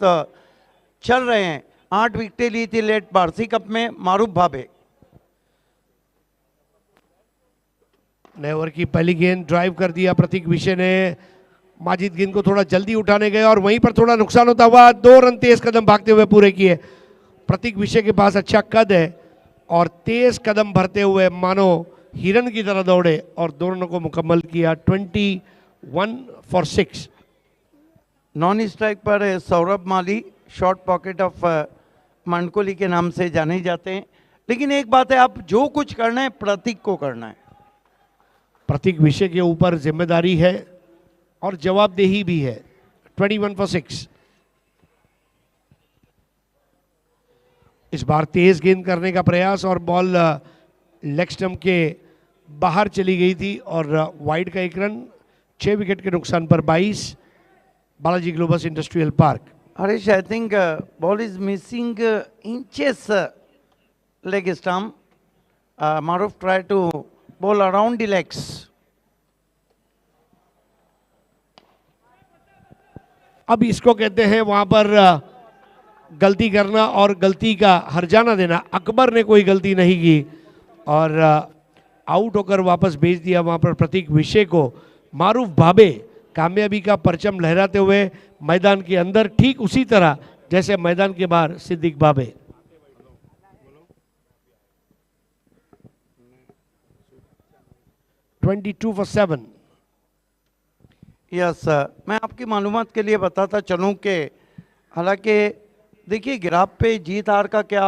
चल रहे हैं, 8 विकेटें ली थी लेट बारसी कप में, मारूफ भाबे। नए ओवर की पहली गेंद ड्राइव कर दिया प्रतीक विषय ने माजिद गेंद को थोड़ा जल्दी उठाने गए और वहीं पर थोड़ा नुकसान होता हुआ 2 रन तेज कदम भागते हुए पूरे किए। प्रतीक विषय के पास अच्छा कद है और तेज कदम भरते हुए मानो हिरन की तरह दौड़े और दोनों को मुकम्मल किया। 21 फॉर 6। नॉन स्ट्राइक पर सौरभ माली शॉर्ट पॉकेट ऑफ मनकोली के नाम से जाने जाते हैं। लेकिन एक बात है, आप जो कुछ करना है प्रतीक को करना है। प्रतीक विषय के ऊपर जिम्मेदारी है और जवाबदेही भी है। 21 फॉर 6। इस बार तेज गेंद करने का प्रयास और बॉल लेग स्टंप के बाहर चली गई थी और वाइड का 1 रन। 6 विकेट के नुकसान पर 22। Balaji Globus industrial park. Harish, I think ball is missing inches leg stump. Maruf tried to bowl around the legs. अब इसको कहते हैं वहां पर गलती करना और गलती का हर्जाना देना। अकबर ने कोई गलती नहीं की और आउट होकर वापस भेज दिया वहां पर प्रतीक विषय को। मारूफ भाबे कामयाबी का परचम लहराते हुए मैदान के अंदर ठीक उसी तरह जैसे मैदान के बाहर सिद्दीक भाबे। (22 for 7). यस, मैं आपकी मालूमात के लिए बताता चलूं कि हालांकि देखिए ग्राफ पे जीत हार का क्या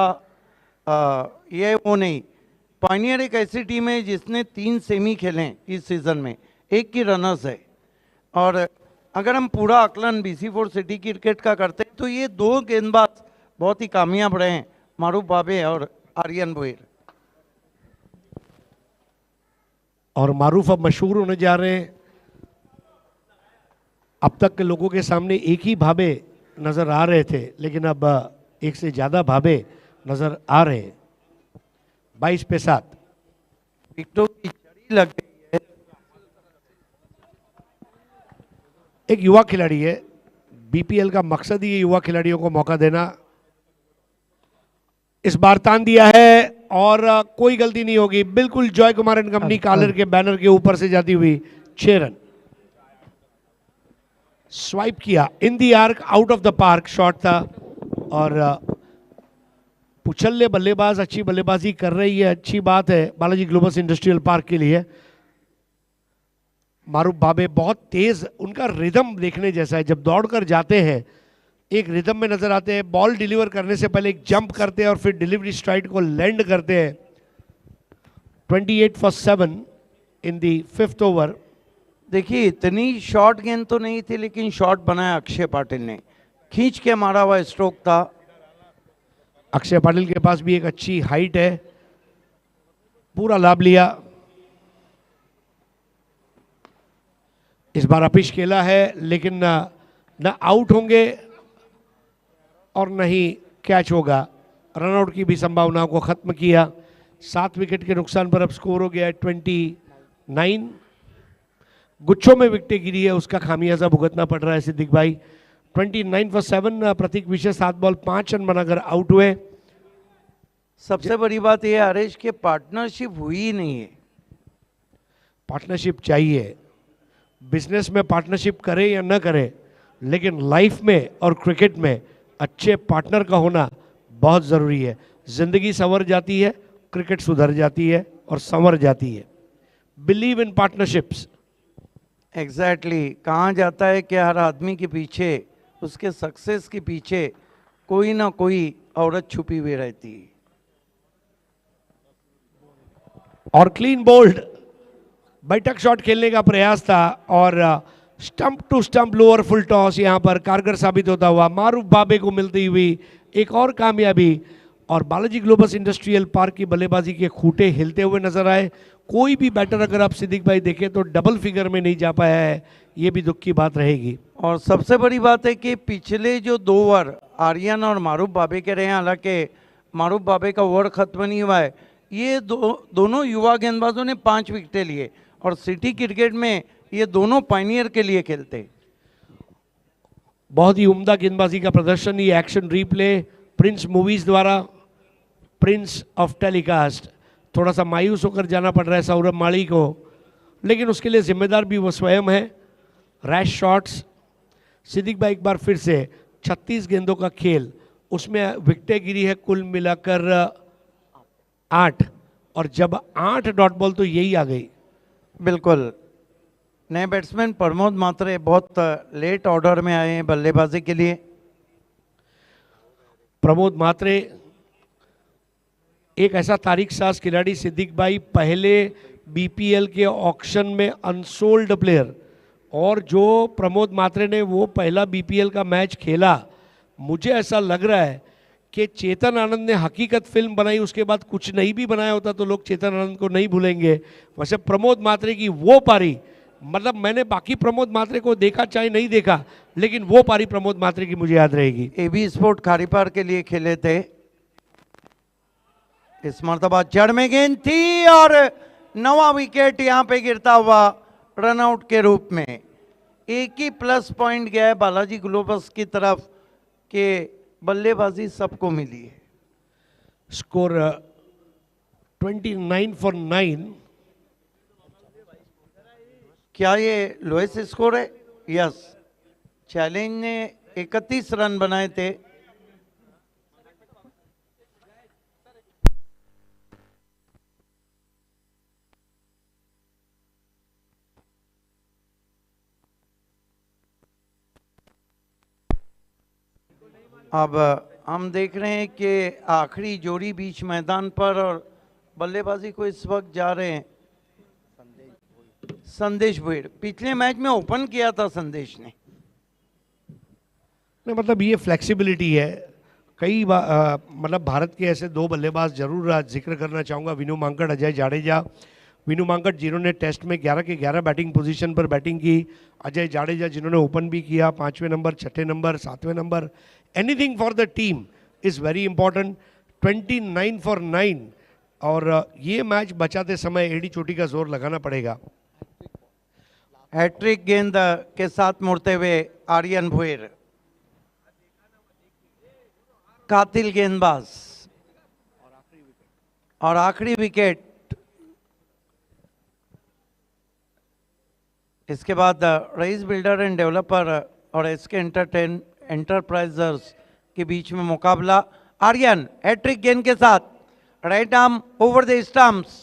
ये वो नहीं। पायनियर एक ऐसी टीम है जिसने 3 सेमी खेले इस सीज़न में, 1 की रनर्स है। और अगर हम पूरा आकलन BC4 सिटी क्रिकेट का करते हैं तो ये 2 गेंदबाज बहुत ही कामयाब रहे हैं, मारूफ भाबे और आर्यन भोईर। और मारूफ अब मशहूर होने जा रहे हैं। अब तक के लोगों के सामने एक ही भाबे नजर आ रहे थे, लेकिन अब एक से ज्यादा भाबे नजर आ रहे हैं। 22 पे 7। विकेटों की चढ़ी लग गई है। एक युवा खिलाड़ी है, BPL का मकसद ही युवा खिलाड़ियों को मौका देना। इस बार तान दिया है और कोई गलती नहीं होगी। बिल्कुल Joy Kumar and company collar के बैनर के ऊपर से जाती हुई 6 रन। स्वाइप किया in the arc, out of the park shot था और पुछल्ले बल्लेबाज अच्छी बल्लेबाजी कर रही है, अच्छी बात है बालाजी ग्लोबस इंडस्ट्रियल पार्क के लिए। मारूफ भाबे बहुत तेज, उनका रिदम देखने जैसा है। जब दौड़कर जाते हैं एक रिदम में नजर आते हैं। बॉल डिलीवर करने से पहले एक जंप करते हैं और फिर डिलीवरी स्ट्राइक को लैंड करते हैं। 28 for 7 in the 5th over. देखिए इतनी शॉर्ट गेंद तो नहीं थी, लेकिन शॉट बनाया अक्षय पाटिल ने, खींच के मारा हुआ स्ट्रोक था। अक्षय पाटिल के पास भी एक अच्छी हाइट है, पूरा लाभ लिया। इस बार अपिश खेला है लेकिन न आउट होंगे और नहीं कैच होगा। रनआउट की भी संभावनाओं को खत्म किया। 7 विकेट के नुकसान पर अब स्कोर हो गया है 29। गुच्छों में विकेटें गिरी है, उसका खामियाजा भुगतना पड़ रहा है सिद्दीक भाई। 29 for 7। प्रतीक विषय 7 बॉल 5 रन बनाकर आउट हुए। सबसे बड़ी बात यह है हरीश के पार्टनरशिप हुई ही नहीं है। पार्टनरशिप चाहिए, बिजनेस में पार्टनरशिप करे या न करे, लेकिन लाइफ में और क्रिकेट में अच्छे पार्टनर का होना बहुत ज़रूरी है। जिंदगी संवर जाती है, क्रिकेट सुधर जाती है और संवर जाती है। Believe in partnerships. एग्जैक्टली कहा जाता है कि हर आदमी के पीछे, उसके सक्सेस के पीछे कोई ना कोई औरत छुपी हुई रहती है। और क्लीन बोल्ड बैठक शॉट खेलने का प्रयास था और stump to stump lower full toss यहां पर कारगर साबित होता हुआ मारूफ भाबे को मिलती हुई एक और कामयाबी। और बालाजी ग्लोबस इंडस्ट्रियल पार्क की बल्लेबाजी के खूंटे हिलते हुए नजर आए। कोई भी बैटर अगर आप सिद्दीक भाई देखें तो डबल फिगर में नहीं जा पाया है, ये भी दुख की बात रहेगी। और सबसे बड़ी बात है कि पिछले जो 2 ओवर आर्यन और मारूफ भाबे के रहे हैं, हालांकि मारूफ भाबे का ओवर खत्म नहीं हुआ है। ये दोनों युवा गेंदबाजों ने 5 विकेटें लिए और सिटी क्रिकेट में ये दोनों पायनियर के लिए खेलते। बहुत ही उम्दा गेंदबाजी का प्रदर्शन। ये एक्शन रिप्ले प्रिंस मूवीज द्वारा, प्रिंस ऑफ टेलीकास्ट। थोड़ा सा मायूस होकर जाना पड़ रहा है सौरभ माली को, लेकिन उसके लिए जिम्मेदार भी वो स्वयं है। Rash shots. सिद्दीक भाई एक बार फिर से 36 गेंदों का खेल, उसमें विकेटें गिरी है कुल मिलाकर 8, और जब 8 डॉट बॉल तो यही आ गई। बिल्कुल, नए बैट्समैन प्रमोद मात्रे बहुत लेट ऑर्डर में आए हैं बल्लेबाजी के लिए। प्रमोद मात्रे एक ऐसा तारीख साज खिलाड़ी, सिद्दीक भाई पहले बीपीएल के ऑक्शन में अनसोल्ड प्लेयर, और जो प्रमोद मात्रे ने वो पहला बीपीएल का मैच खेला, मुझे ऐसा लग रहा है कि चेतन आनंद ने हकीकत फिल्म बनाई, उसके बाद कुछ नहीं भी बनाया होता तो लोग चेतन आनंद को नहीं भूलेंगे। वैसे प्रमोद मात्रे की वो पारी, मतलब मैंने बाकी प्रमोद मात्रे को देखा चाहे नहीं देखा, लेकिन वो पारी प्रमोद मात्रे की मुझे याद रहेगी। एबी स्पोर्ट खारीपार के लिए खेले थे। इस मर्तबा जड़ में गेंद थी और 9वां विकेट यहां पे गिरता हुआ रनआउट के रूप में। एक ही प्लस पॉइंट गया है बालाजी ग्लोबस की तरफ कि बल्लेबाजी सबको मिली है। Score 29 for 9। क्या ये लोएस्ट स्कोर है? यस, चैलेंज ने 31 रन बनाए थे। अब हम देख रहे हैं कि आखिरी जोड़ी बीच मैदान पर, और बल्लेबाजी को इस वक्त जा रहे हैं संदेश भुईर। पिछले मैच में ओपन किया था संदेश ने। नहीं, मतलब ये फ्लेक्सिबिलिटी है। कई मतलब भारत के ऐसे 2 बल्लेबाज जरूर आज जिक्र करना चाहूँगा, विनू मांकड़, अजय जाडेजा। विनू मांकड़ जिन्होंने टेस्ट में 11 के 11 बैटिंग पोजीशन पर बैटिंग की, अजय जाडेजा जिन्होंने ओपन भी किया 5वें नंबर, 6ठे नंबर, 7वें number. Anything for the team is very important. 29 for 9, और ये मैच बचाते समय एडी चोटी का जोर लगाना पड़ेगा। हैट्रिक गेंद के साथ मुड़ते हुए आर्यन भुईर, कातिल गेंदबाज, और आखिरी विकेट। इसके बाद रईस बिल्डर एंड डेवलपर और एसके एंटरप्राइजर्स के बीच में मुकाबला। आर्यन हैट्रिक गेंद के साथ right arm over the stumps.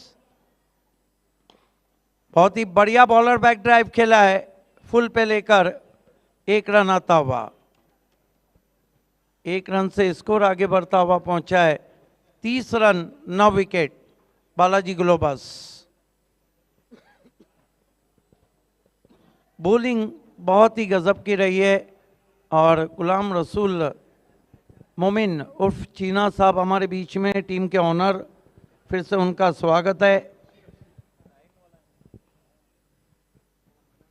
बहुत ही बढ़िया बॉलर बैक ड्राइव खेला है, फुल पे लेकर 1 रन आता हुआ। 1 रन से स्कोर आगे बढ़ता हुआ पहुंचा है 30 run 9 wicket Balaji globus. Bowling बहुत ही गजब की रही है, और गुलाम रसूल मोमिन उर्फ चीना साहब हमारे बीच में, टीम के ऑनर, फिर से उनका स्वागत है।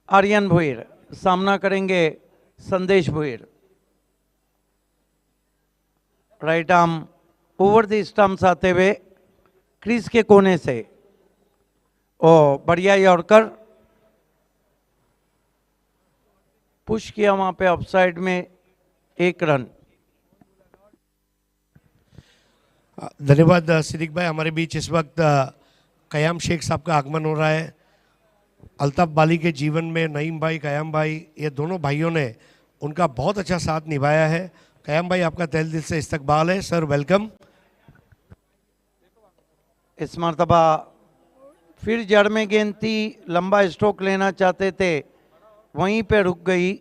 आर्यन भुईर सामना करेंगे Sandesh Bhoir. Right arm over the stumps आते हुए क्रीज के कोने से, ओ बढ़िया यॉर्कर पुश किया वहां पे ऑफसाइड में, 1 रन। धन्यवाद सिद्दीक भाई। हमारे बीच इस वक्त कयाम शेख साहब का आगमन हो रहा है। अल्ताफ बाली के जीवन में नईम भाई, कयाम भाई, ये दोनों भाइयों ने उनका बहुत अच्छा साथ निभाया है। कयाम भाई, आपका तहे दिल से इस्तकबाल है सर, वेलकम। इस मरतबा फिर जड़ में गेंद थी, लंबा स्ट्रोक लेना चाहते थे, वहीं पे रुक गई,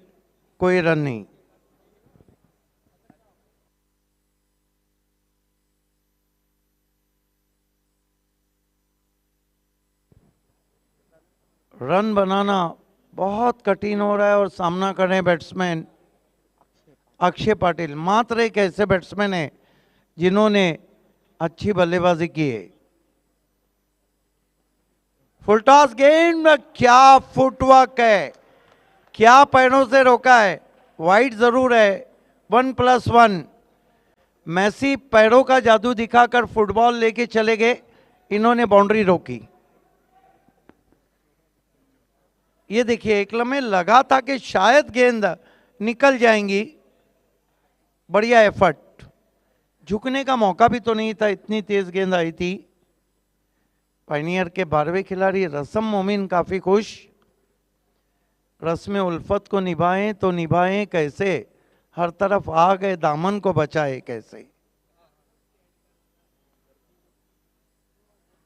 कोई रन नहीं। रन बनाना बहुत कठिन हो रहा है, और सामना कर रहे हैं बैट्समैन अक्षय पाटिल। मात्र एक ऐसे बैट्समैन है जिन्होंने अच्छी बल्लेबाजी की है। फुलटॉस गेंद में क्या फुटवर्क है, क्या पैरों से रोका है। वाइड जरूर है, 1+1। मैसी पैरों का जादू दिखाकर फुटबॉल लेके चले गए, इन्होंने बाउंड्री रोकी। ये देखिए, एक लम्हे लगा था कि शायद गेंद निकल जाएंगी। बढ़िया एफर्ट, झुकने का मौका भी तो नहीं था, इतनी तेज गेंद आई थी। पायनियर के 12वें खिलाड़ी रसम मोमिन काफी खुश। रस्म उल्फत को निभाएं तो निभाएं कैसे, हर तरफ आ गए दामन को बचाए कैसे।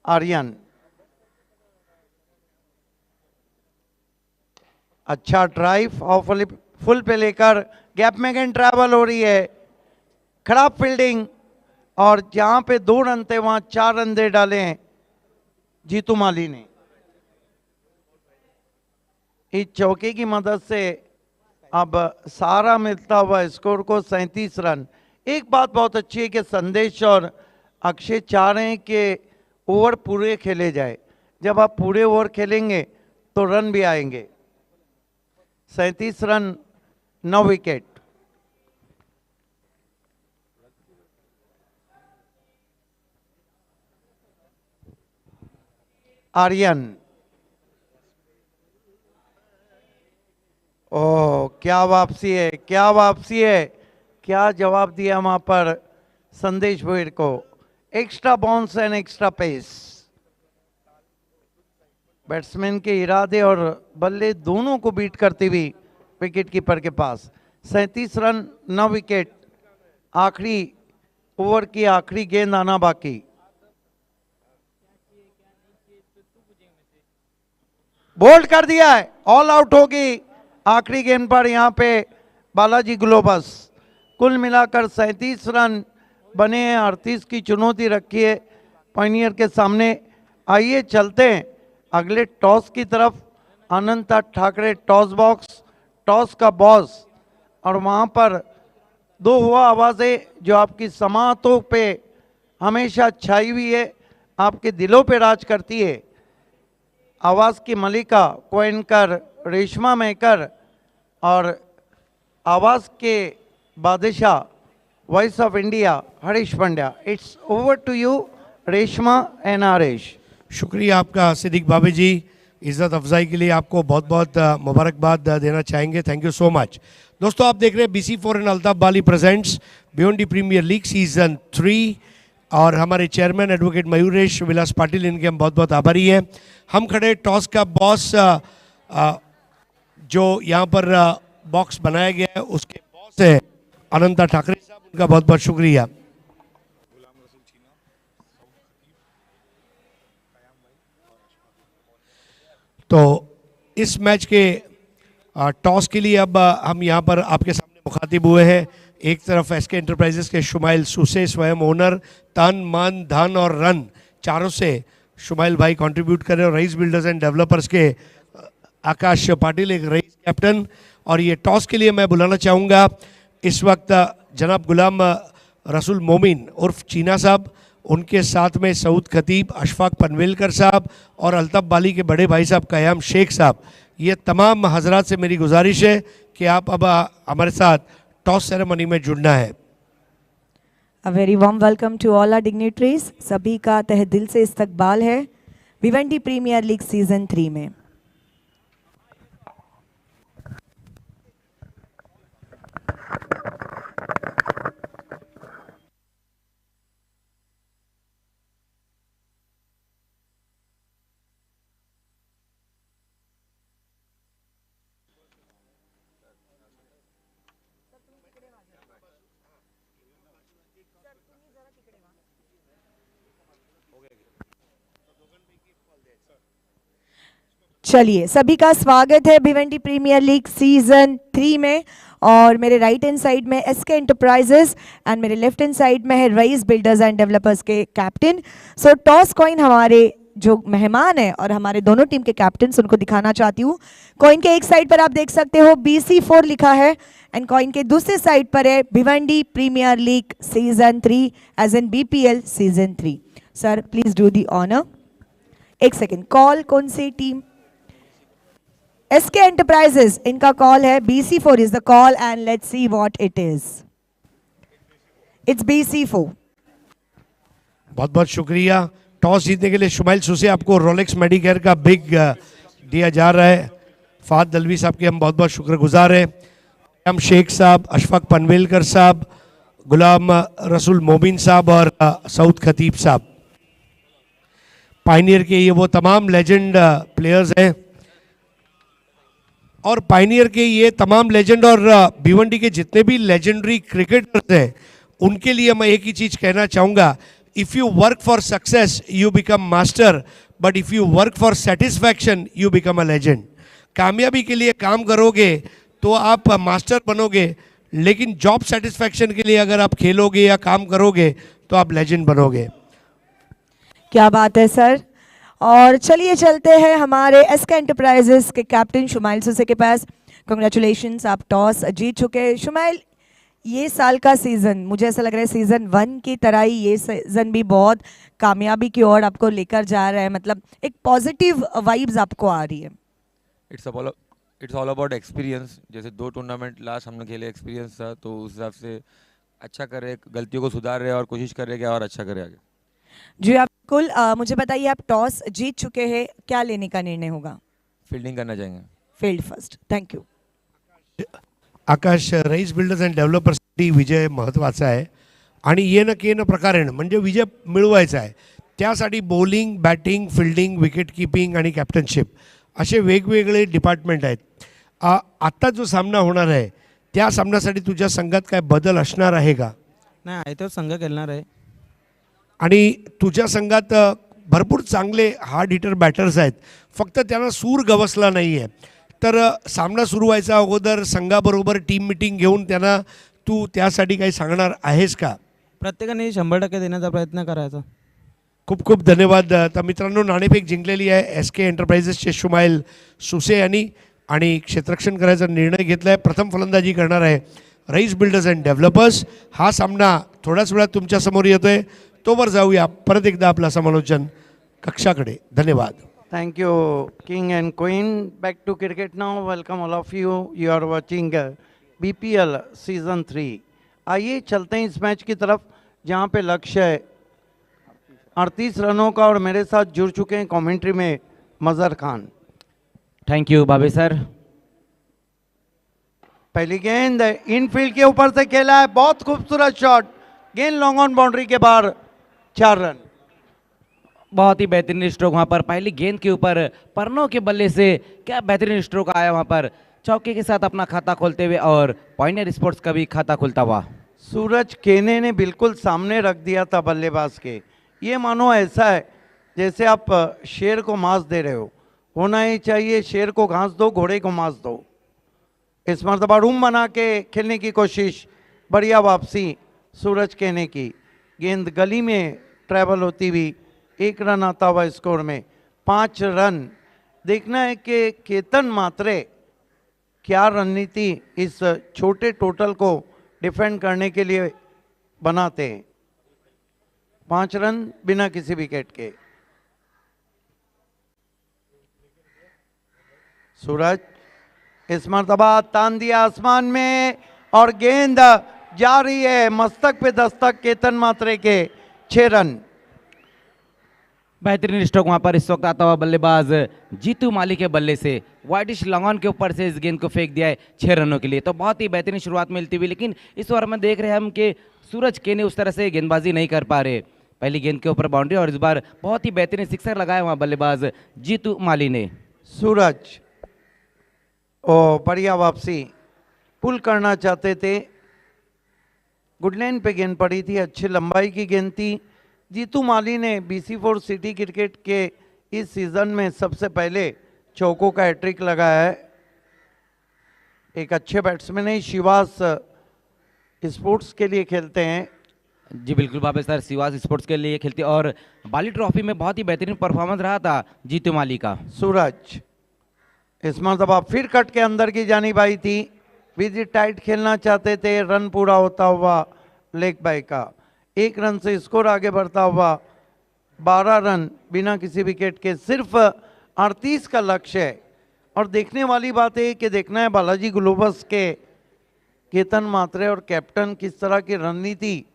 आर्यन अच्छा ड्राइव ऑफ फुल पे लेकर गैप में गेंद ट्रैवल हो रही है, खराब फील्डिंग, और जहां पे 2 रन थे वहां 4 रन दे डाले हैं जीतू माली ने। इस चौके की मदद से अब सारा मिलता हुआ स्कोर को 37 रन। एक बात बहुत अच्छी है कि संदेश और अक्षय चाह रहे हैं कि ओवर पूरे खेले जाए। जब आप पूरे ओवर खेलेंगे तो रन भी आएंगे। 37 रन 9 विकेट। आर्यन ओह क्या वापसी है, क्या वापसी है, क्या जवाब दिया वहां पर संदेश भोईर को। Extra bounce and extra pace. Batsman के इरादे और बल्ले दोनों को बीट करती हुई विकेट कीपर के पास। 37 रन 9 विकेट। आखिरी ओवर की आखिरी गेंद आना बाकी। बोल्ड कर दिया है, ऑल आउट होगी आखिरी गेंद पर यहां पे बालाजी ग्लोबस। कुल मिलाकर 37 रन बने हैं। 38 की चुनौती रखी है पायनियर के सामने। आइए चलते हैं अगले टॉस की तरफ। अनंता ठाकरे टॉस बॉक्स, टॉस का बॉस, और वहां पर 2 हुआ आवाजें जो आपकी समातों पे हमेशा छाई हुई है, आपके दिलों पे राज करती है। आवाज की मलिका को एंकर रेशमा मेकर और आवाज के बादशाह voice of India Harish Pandya. It's over to you Reshma and Harish. शुक्रिया आपका सिद्दीक भाभी जी। इज़्ज़त अफजाई के लिए आपको बहुत बहुत मुबारकबाद देना चाहेंगे। Thank you so much. दोस्तों आप देख रहे हैं BC4 and Altaf Bali presents Bhiwandi premier league season 3, और हमारे चेयरमैन एडवोकेट मयूरेश विलास पाटिल, इनके हम बहुत बहुत आभारी हैं। हम खड़े टॉस का बॉस जो यहाँ पर बॉक्स बनाया गया है उसके बॉस है अनंता ठाकरे साहब, उनका बहुत बहुत शुक्रिया। तो इस मैच के टॉस के लिए अब हम यहाँ पर आपके सामने मुखातिब हुए हैं। एक तरफ एसके एंटरप्राइजेस के शुमाइल सुसे स्वयं ओनर, तन मन धन और रन चारों से शुमाइल भाई कंट्रीब्यूट कर रहे हैं, और रईस बिल्डर्स एंड डेवलपर्स के आकाश पाटिल एक रईस कैप्टन। और ये टॉस के लिए मैं बुलाना चाहूँगा इस वक्त जनाब गुलाम रसूल मोमिन उर्फ चीना साहब, उनके साथ में सऊद खतीब, अशफाक पनवेलकर साहब और अल्ताफ बाली के बड़े भाई साहब कयाम शेख साहब। ये तमाम हजरात से मेरी गुजारिश है कि आप अब हमारे साथ टॉस सेरेमनी में जुड़ना है। A very warm welcome to all our dignitaries. सभी का तहे दिल से इस्तकबाल है भिवंडी प्रीमियर लीग सीजन 3 में। चलिए सभी का स्वागत है भिवंडी प्रीमियर लीग सीजन 3 में। और मेरे राइट हैंड साइड में एसके एंटरप्राइजेस एंड मेरे लेफ्ट हैंड साइड में है रईस बिल्डर्स एंड डेवलपर्स के कैप्टन। सो टॉस कॉइन हमारे जो मेहमान है और हमारे दोनों टीम के कैप्टन उनको दिखाना चाहती हूँ। कॉइन के एक साइड पर आप देख सकते हो BC4 लिखा है, एंड कॉइन के दूसरे साइड पर है Bhiwandi premier league season 3 as an BPL season 3। Sir please do the honour. एक सेकेंड, कॉल कौन सी टीम? SK Enterprises, इनका कॉल है। BC4 is the call and let's see what it is. It's BC4. बहुत बहुत शुक्रिया। टॉस जीतने के लिए शुमाइल सुसे आपको रोलेक्स मेडिकेयर का बिग दिया जा रहा है। फाद दलवी साहब के हम बहुत बहुत शुक्रगुजार हैं। हम शेख साहब, अशफाक पनवेलकर साहब, गुलाम रसूल मोमिन साहब और सऊद खतीब साहब। पायनियर के ये वो तमाम लेजेंड प्लेयर्स हैं, और पाइनियर के ये तमाम लेजेंड और भिवंडी के जितने भी लेजेंडरी क्रिकेटर्स हैं उनके लिए मैं एक ही चीज़ कहना चाहूँगा, if you work for success you become master, but if you work for satisfaction you become a legend. कामयाबी के लिए काम करोगे तो आप मास्टर बनोगे, लेकिन जॉब सेटिस्फैक्शन के लिए अगर आप खेलोगे या काम करोगे तो आप लेजेंड बनोगे। क्या बात है सर। और चलिए चलते हैं हमारे एसके एंटरप्राइजेस के कैप्टन शुमाइल सुसे के पास। कंग्रेचुलेशंस, आप टॉस जीत चुके हैं। शुमाइल, ये साल का सीज़न मुझे ऐसा लग रहा है सीज़न 1 की तरह ही ये सीज़न भी बहुत कामयाबी की ओर आपको लेकर जा रहा है, मतलब एक पॉजिटिव वाइब्स आपको आ रही है। It's all about experience. जैसे 2 टूर्नामेंट लास्ट हमने खेले, एक्सपीरियंस था, तो उस हिसाब से अच्छा कर रहे, गलतियों को सुधार रहे और कोशिश कर रहे कि और अच्छा करे आगे। जी आप बिल्कुल, मुझे बताइए, आप टॉस जीत चुके हैं, क्या लेने का निर्णय होगा? फील्डिंग करना चाहेंगे। Field first. Thank you. Akash, Rais builders and डेव्हलपर्ससाठी विजय महत्त्वाचा आहे आणि येणं केनं प्रकारेण म्हणजे विजय मिळवायचा आहे, त्यासाठी bowling, batting, fielding, wicket keeping आणि कॅप्टनशिप असे वेगवेगळे डिपार्टमेंट आहेत। आत्ता जो सामना होणार आहे त्या सामन्यासाठी तुझ्या संघात काय बदल असणार आहे का? नाही आहे तो संघ खेळणार आहे. आणि तुझ्या संघात भरपूर चांगले हार्ड हिटर बॅटर्स आहेत, फक्त त्यांना सूर गवसला नाही आहे, तर सामना सुरू व्हायच्या अगोदर संघाबरोबर टीम मिटिंग घेऊन त्यांना तू त्यासाठी काही सांगणार आहेस का? प्रत्येकाने 100% देण्याचा प्रयत्न करायचा. खूप खूप धन्यवाद। तर मित्रांनो, नाणेफेक जिंकलेली आहे एसके एंटरप्राइजेसचे शुमाइल सुसे यांनी आणि क्षेत्ररक्षण करायचा निर्णय घेतला आहे। प्रथम फलंदाजी करणार आहे रईस बिल्डर्स अँड डेव्हलपर्स। हा सामना थोड्याच वेळात तुमच्यासमोर येतोय, तोवर जाऊया परत एकदा आपला समालोचन कक्षाकडे। धन्यवाद। Thank you, King and Queen. Back to cricket now. Welcome all of you. You are watching BPL Season 3. आइए चलते हैं इस मैच की तरफ जहां पे लक्ष्य है 38 रनों का, और मेरे साथ जुड़ चुके हैं कमेंट्री में मजहर खान। थैंक यू बाबे सर। पहली गेंद इनफील्ड के ऊपर से खेला है, बहुत खूबसूरत शॉट, गेंद लॉन्ग ऑन बाउंड्री के बाहर, 4 रन। बहुत ही बेहतरीन स्ट्रोक वहां पर, पहली गेंद के ऊपर परनों के बल्ले से क्या बेहतरीन स्ट्रोक आया वहां पर, चौके के साथ अपना खाता खोलते हुए और पॉइंटर स्पोर्ट्स का भी खाता खुलता हुआ। सूरज केने ने बिल्कुल सामने रख दिया था बल्लेबाज के। ये मानो ऐसा है जैसे आप शेर को मांस दे रहे हो, होना ही चाहिए शेर को घास दो, घोड़े को मांस दो। इस मरतबा रूम बना के खेलने की कोशिश, बढ़िया वापसी सूरज केने की। गेंद गली में ट्रैवल होती हुई 1 रन आता हुआ स्कोर में 5 रन। देखना है कि केतन मात्रे क्या रणनीति इस छोटे टोटल को डिफेंड करने के लिए बनाते हैं। 5 रन बिना किसी विकेट के। सूरज इस मरतबा तान दिया आसमान में और गेंद जा रही है मस्तक पे दस्तक केतन मात्रे के, 6 रन। बेहतरीन स्ट्रोक वहां पर इस वक्त आता हुआ बल्लेबाज जीतू माली के बल्ले से वाइडिश लॉन्ग के ऊपर से इस गेंद को फेंक दिया है 6 रनों के लिए। तो बहुत ही बेहतरीन शुरुआत मिलती हुई, लेकिन इस ओवर में देख रहे हैं हम कि सूरज केने उस तरह से गेंदबाजी नहीं कर पा रहे। पहली गेंद के ऊपर बाउंड्री और इस बार बहुत ही बेहतरीन सिक्सर लगाया वहां बल्लेबाज जीतू माली ने। सूरज ओ बढ़िया वापसी, पुल करना चाहते थे, गुडलैंड पे गेंद पड़ी थी, अच्छी लंबाई की गेंद थी। जीतू माली ने BC4 सिटी क्रिकेट के इस सीज़न में सबसे पहले चौकों का हैट्रिक लगाया है। एक अच्छे बैट्समैन है, शिवास स्पोर्ट्स के लिए खेलते हैं। जी बिल्कुल बाबे सर, शिवास स्पोर्ट्स के लिए खेलते और बाली ट्रॉफी में बहुत ही बेहतरीन परफॉर्मेंस रहा था जीतू माली का। सूरज इस मरतबा फिर कट के अंदर की जानिब आई थी, विजिट टाइट खेलना चाहते थे, रन पूरा होता हुआ लेग बाय का। 1 रन से स्कोर आगे बढ़ता हुआ 12 रन बिना किसी विकेट के, सिर्फ 38 का लक्ष्य है। और देखने वाली बात है कि देखना है बालाजी ग्लोबस के केतन मात्रे और कैप्टन किस तरह की रणनीति,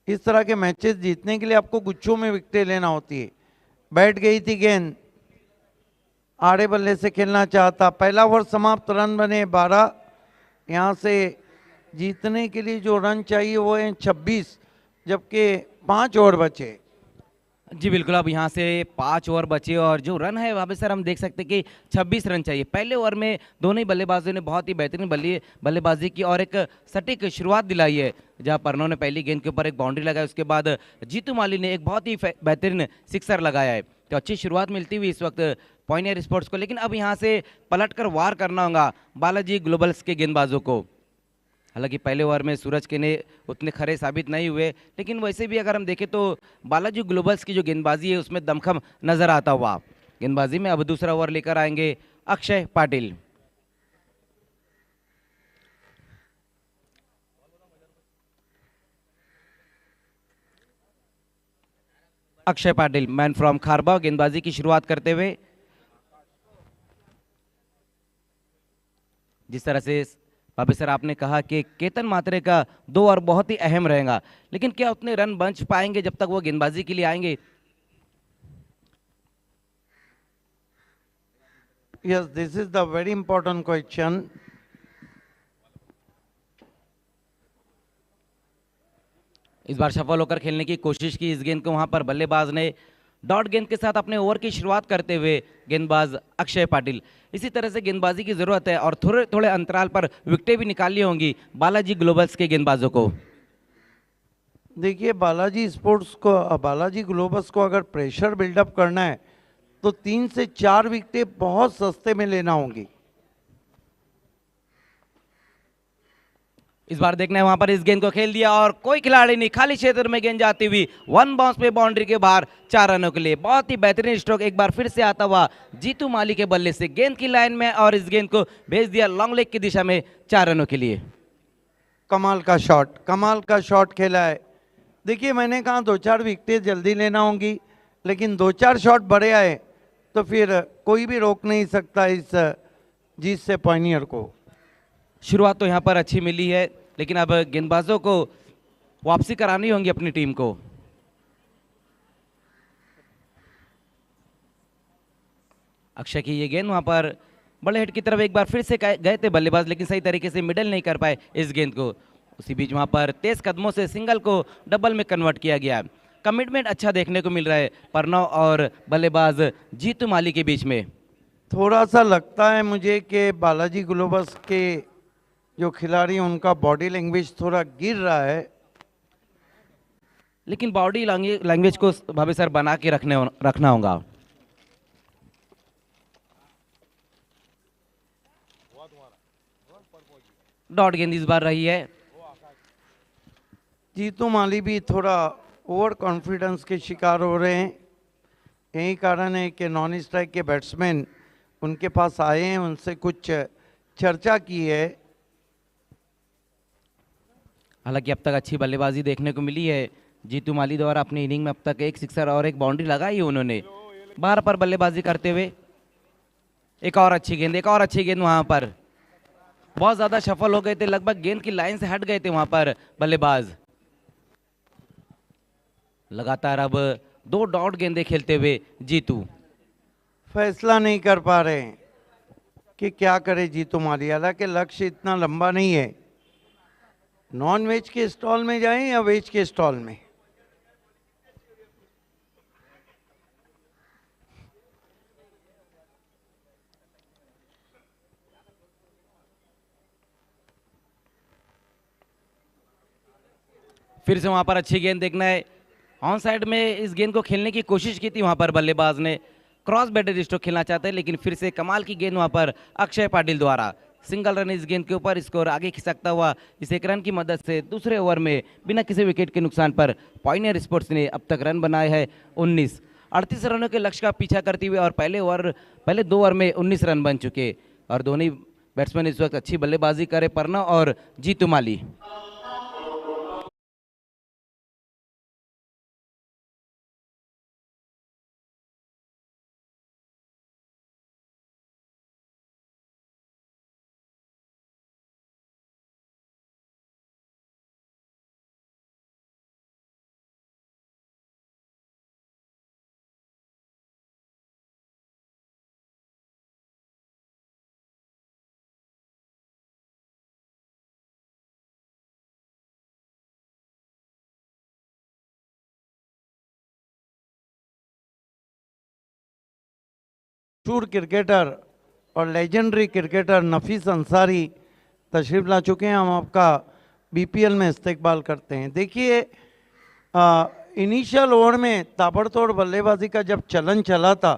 इस तरह के मैचेस जीतने के लिए आपको गुच्छों में विकेटें लेना होती है। बैठ गई थी गेंद, आड़े बल्ले से खेलना चाहता, पहला ओवर समाप्त, रन बने 12। यहाँ से जीतने के लिए जो रन चाहिए वो है 26, जबकि 5 ओवर बचे। जी बिल्कुल, अब यहाँ से 5 ओवर बचे और जो रन है वहाँ पे सर हम देख सकते हैं कि 26 रन चाहिए। पहले ओवर में दोनों ही बल्लेबाजों ने बहुत ही बेहतरीन बल्लेबाजी की और एक सटीक शुरुआत दिलाई है, जहाँ परनों ने पहली गेंद के ऊपर एक बाउंड्री लगाई, उसके बाद जीतू माली ने एक बहुत ही बेहतरीन सिक्सर लगाया है। तो अच्छी शुरुआत मिलती हुई इस वक्त पॉइनियर स्पोर्ट्स को, लेकिन अब यहाँ से पलट कर वार करना होगा बालाजी ग्लोबल्स के गेंदबाजों को। हालांकि पहले ओवर में सूरज के ने उतने खरे साबित नहीं हुए, लेकिन वैसे भी अगर हम देखें तो बालाजी ग्लोबल्स की जो गेंदबाजी है उसमें दमखम नजर आता हुआ गेंदबाजी में। अब दूसरा ओवर लेकर आएंगे अक्षय पाटिल। अक्षय पाटिल मैन फ्रॉम खारबा गेंदबाजी की शुरुआत करते हुए। जिस तरह से भाभी सर आपने कहा कि केतन मात्रे का 2 ओवर बहुत ही अहम रहेगा, लेकिन क्या उतने रन बच पाएंगे जब तक वो गेंदबाजी के लिए आएंगे? Yes, this is the very important question. इस बार सफल होकर खेलने की कोशिश की इस गेंद को वहां पर बल्लेबाज ने डॉट गेंद के साथ अपने ओवर की शुरुआत करते हुए गेंदबाज अक्षय पाटिल। इसी तरह से गेंदबाजी की जरूरत है और थोड़े थोड़े अंतराल पर विकेटें भी निकालनी होंगी बालाजी ग्लोबल्स के गेंदबाजों को। देखिए बालाजी ग्लोबस को अगर प्रेशर बिल्डअप करना है तो 3 से 4 विकेटें बहुत सस्ते में लेना होंगी। इस बार देखना है वहां पर इस गेंद को खेल दिया और कोई खिलाड़ी नहीं, खाली क्षेत्र में गेंद जाती हुई 1 बाउंस पे बाउंड्री के बाहर 4 रनों के लिए। बहुत ही बेहतरीन स्ट्रोक एक बार फिर से आता हुआ जीतू माली के बल्ले से गेंद की लाइन में और इस गेंद को भेज दिया लॉन्ग लेग की दिशा में 4 रनों के लिए। कमाल का शॉट खेला है। देखिए मैंने कहा 2-4 विकेटें जल्दी लेना होंगी, लेकिन 2-4 शॉट बड़े आए तो फिर कोई भी रोक नहीं सकता इस जीत से पॉइनियर को। शुरुआत तो यहाँ पर अच्छी मिली है, लेकिन अब गेंदबाजों को वापसी करानी होंगी अपनी टीम को। अक्षय की ये गेंद वहां पर बड़े हिट की तरफ एक बार फिर से गए थे बल्लेबाज, लेकिन सही तरीके से मिडल नहीं कर पाए इस गेंद को। उसी बीच वहां पर तेज कदमों से सिंगल को डबल में कन्वर्ट किया गया। कमिटमेंट अच्छा देखने को मिल रहा है परनव और बल्लेबाज जीतू माली के बीच में। थोड़ा सा लगता है मुझे कि बालाजी ग्लोबस के जो खिलाड़ी उनका बॉडी लैंग्वेज थोड़ा गिर रहा है, लेकिन बॉडी लैंग्वेज को भाभी सर बना के रखना होगा। डॉट गेंद इस बार रही है। जीतू माली भी थोड़ा ओवर कॉन्फिडेंस के शिकार हो रहे हैं। यही कारण है कि नॉन स्ट्राइक के बैट्समैन उनके पास आए हैं, उनसे कुछ चर्चा की है। हालांकि अब तक अच्छी बल्लेबाजी देखने को मिली है जीतू माली द्वारा। अपनी इनिंग में अब तक एक सिक्सर और एक बाउंड्री लगाई है उन्होंने। बाहर पर बल्लेबाजी करते हुए एक और अच्छी गेंद वहां पर बहुत ज्यादा सफल हो गए थे, लगभग गेंद की लाइन से हट गए थे वहां पर बल्लेबाज। लगातार अब 2 डॉट गेंदें खेलते हुए जीतू फैसला नहीं कर पा रहे हैं कि क्या करे जीतू माली। हालांकि लक्ष्य इतना लंबा नहीं है, नॉन वेज के स्टॉल में जाएं या वेज के स्टॉल में। फिर से वहां पर अच्छी गेंद देखना है। ऑन साइड में इस गेंद को खेलने की कोशिश की थी वहां पर बल्लेबाज ने। क्रॉस बैटेड स्ट्रोक खेलना चाहते हैं, लेकिन फिर से कमाल की गेंद वहां पर अक्षय पाटिल द्वारा। सिंगल रन इस गेंद के ऊपर, स्कोर आगे खिसकता हुआ इस एक रन की मदद से दूसरे ओवर में बिना किसी विकेट के नुकसान पर पॉइनियर स्पोर्ट्स ने अब तक रन बनाए हैं 19। 38 रनों के लक्ष्य का पीछा करते हुए और पहले 2 ओवर में 19 रन बन चुके और दोनों बैट्समैन इस वक्त अच्छी बल्लेबाजी करे, परनव और जीतू माली। मशहूर क्रिकेटर और लेजेंडरी क्रिकेटर नफीस अंसारी तशरीफ़ ला चुके हैं। हम आपका बीपीएल में इस्तकबाल करते हैं। देखिए इनिशियल ओवर में ताबड़तोड़ बल्लेबाजी का जब चलन चला था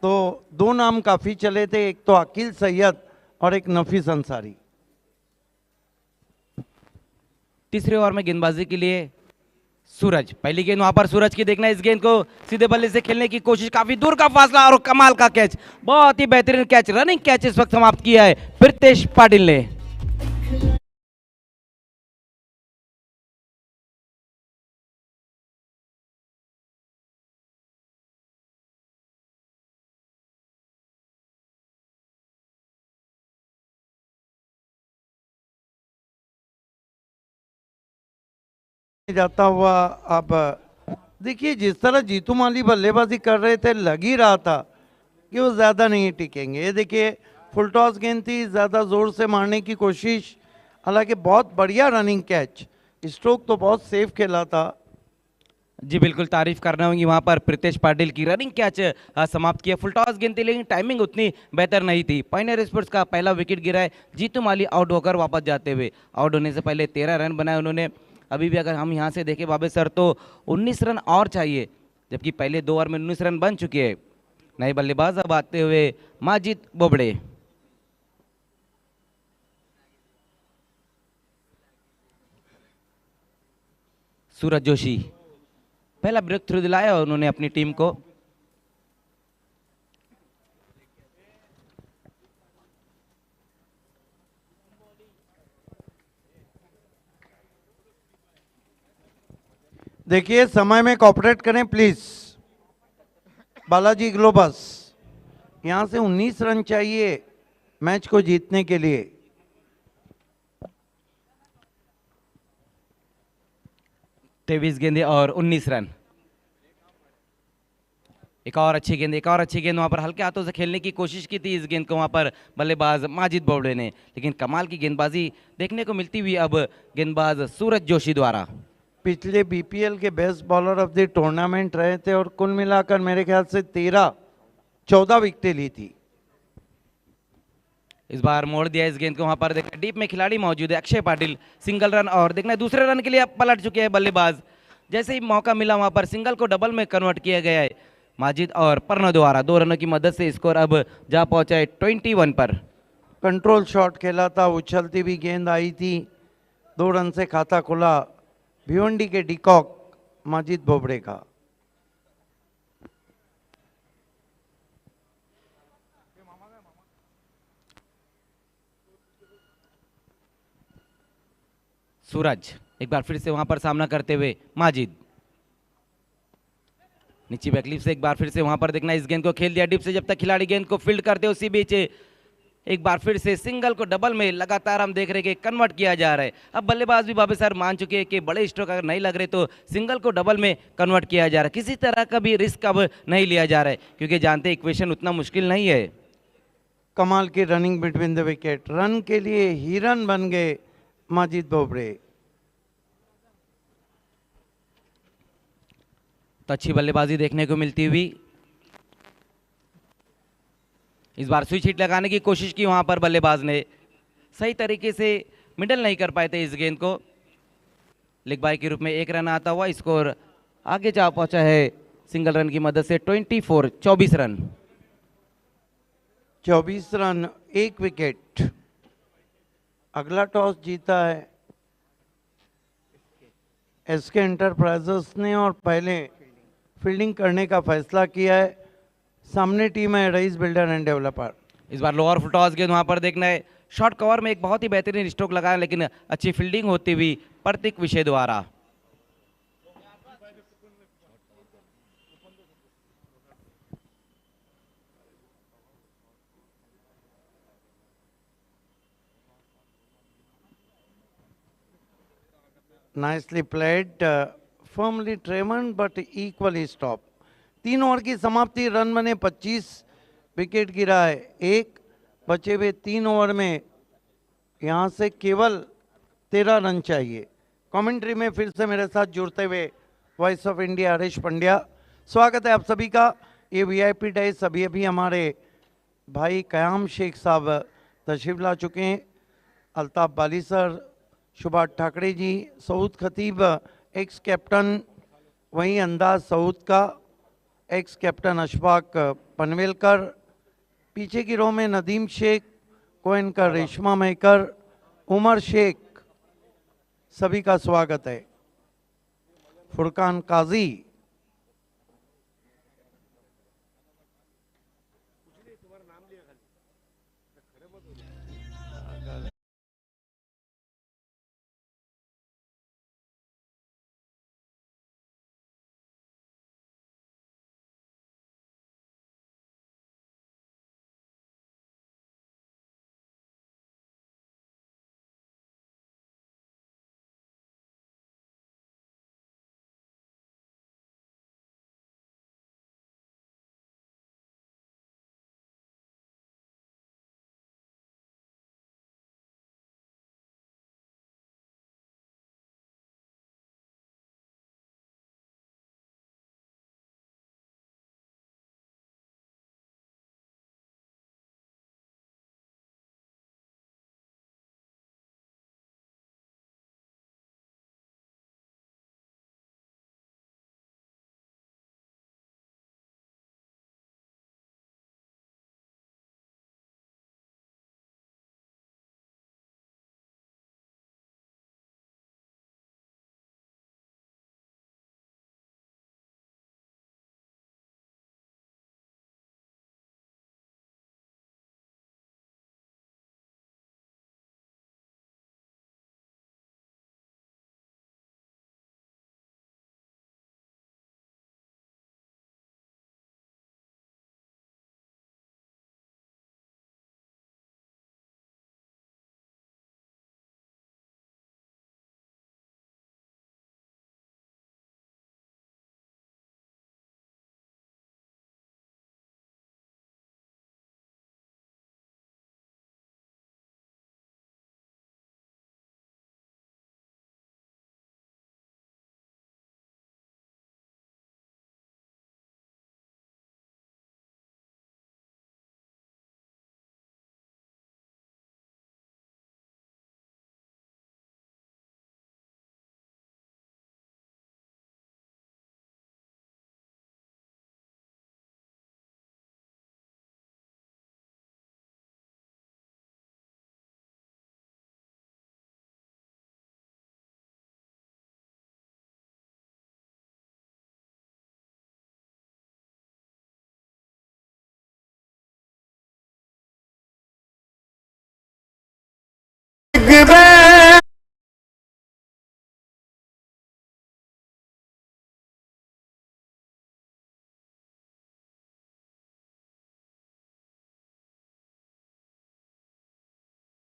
तो दो नाम काफ़ी चले थे, एक तो अकील सैयद और एक नफीस अंसारी। तीसरे ओवर में गेंदबाजी के लिए सूरज, पहली गेंद वहां पर सूरज की देखना, इस गेंद को सीधे बल्ले से खेलने की कोशिश, काफी दूर का फासला और कमाल का कैच, बहुत ही बेहतरीन कैच, रनिंग कैच इस वक्त समाप्त किया है प्रीतेश पाटिल ने। जाता हुआ अब देखिए जिस तरह जीतू माली बल्लेबाजी कर रहे थे, लग ही रहा था कि वो ज़्यादा नहीं टिकेंगे। ये देखिए फुल टॉस गेंद थी, ज़्यादा ज़ोर से मारने की कोशिश, हालांकि बहुत बढ़िया रनिंग कैच, स्ट्रोक तो बहुत सेफ खेला था। जी बिल्कुल, तारीफ करना होगी वहां पर प्रीतेश पाटिल की, रनिंग कैच समाप्त किया। फुल टॉस गेंद थी लेकिन टाइमिंग उतनी बेहतर नहीं थी। पायनियर स्पोर्ट्स का पहला विकेट गिरा है, जीतू माली आउट होकर वापस जाते हुए, आउट होने से पहले 13 रन बनाए उन्होंने। अभी भी अगर हम यहाँ से देखें बाबे सर तो 19 रन और चाहिए, जबकि पहले 2 ओवर में 19 रन बन चुके हैं। नए बल्लेबाज अब आते हुए माजिद बोबड़े, सूरज जोशी पहला ब्रेक थ्रू दिलाया उन्होंने अपनी टीम को। देखिए समय में कॉपरेट करें प्लीज। बालाजी ग्लोबस, यहाँ से 19 रन चाहिए मैच को जीतने के लिए। तेईस गेंदे और 19 रन। एक और अच्छी गेंद वहां पर हल्के हाथों से खेलने की कोशिश की थी इस गेंद को वहां पर बल्लेबाज माजिद बोबड़े ने, लेकिन कमाल की गेंदबाजी देखने को मिलती हुई अब गेंदबाज सूरज जोशी द्वारा। पिछले बीपीएल के best bowler of the tournament रहे थे और कुल मिलाकर मेरे ख्याल से 13-14 विकेटें ली थी। इस बार मोड़ दिया इस गेंद को, वहां पर देखना डीप में खिलाड़ी मौजूद है अक्षय पाटिल, सिंगल रन और देखना दूसरे रन के लिए अब पलट चुके हैं बल्लेबाज। जैसे ही मौका मिला वहां पर सिंगल को डबल में कन्वर्ट किया गया है माजिद और पर्नो द्वारा। 2 रनों की मदद से स्कोर अब जा पहुंचा है 21 पर। कंट्रोल शॉट खेला था, उछलती भी गेंद आई थी, 2 रन से खाता खुला भिवंडी के डिकॉक माजिद बोबड़े का। सूरज एक बार फिर से वहां पर सामना करते हुए माजिद, नीचे बैकलिप से एक बार फिर से वहां पर देखना इस गेंद को खेल दिया डिप से, जब तक खिलाड़ी गेंद को फील्ड करते उसी बीच एक बार फिर से सिंगल को डबल में लगातार हम देख रहे हैं कि कन्वर्ट किया जा रहा है। अब बल्लेबाज भी बाबे सर मान चुके हैं कि बड़े स्ट्रोक अगर नहीं लग रहे तो सिंगल को डबल में कन्वर्ट किया जा रहा है, किसी तरह का भी रिस्क अब नहीं लिया जा रहा है क्योंकि जानते इक्वेशन उतना मुश्किल नहीं है। कमाल की running between the wicket, run के लिए हिरन बन गए माजिद बोबड़े। तो अच्छी बल्लेबाजी देखने को मिलती हुई, इस बार स्विच हिट लगाने की कोशिश की वहां पर बल्लेबाज ने, सही तरीके से मिडल नहीं कर पाए थे इस गेंद को। लेग बाय के रूप में 1 रन आता हुआ स्कोर आगे जा पहुंचा है सिंगल रन की मदद से 24 रन। 24 run, 1 wicket. अगला टॉस जीता है एसके एंटरप्राइजेस ने और पहले फील्डिंग करने का फैसला किया है। सामने टीम है रईस बिल्डर एंड डेवलपर। इस बार लोअर फुल टॉस गेंद वहां पर देखना है, शॉर्ट कवर में एक बहुत ही बेहतरीन स्ट्रोक लगाया लेकिन अच्छी फील्डिंग होती हुई प्रतीक विषय द्वारा। नाइसली प्लेड, फर्मली ट्रेमन बट इक्वली स्टॉप। 3 ओवर की समाप्ति, रन बने 25, विकेट गिरा है 1, बचे हुए 3 ओवर में यहाँ से केवल 13 रन चाहिए। कमेंट्री में फिर से मेरे साथ जुड़ते हुए voice of India Harish Pandya. स्वागत है आप सभी का। ये वीआईपी डाइस अभी अभी हमारे भाई कयाम शेख साहब तशरीफ़ ला चुके हैं। अल्ताफ़ बाली sir, Subhash Thackeray ji, Saud Khatib ex captain, वहीं अंदाज सऊद का एक्स कैप्टन अशफाक पनवेलकर, पीछे की रो में नदीम शेख, कोइनकर रेशमा मेकर, उमर शेख, सभी का स्वागत है। फुरकान काजी,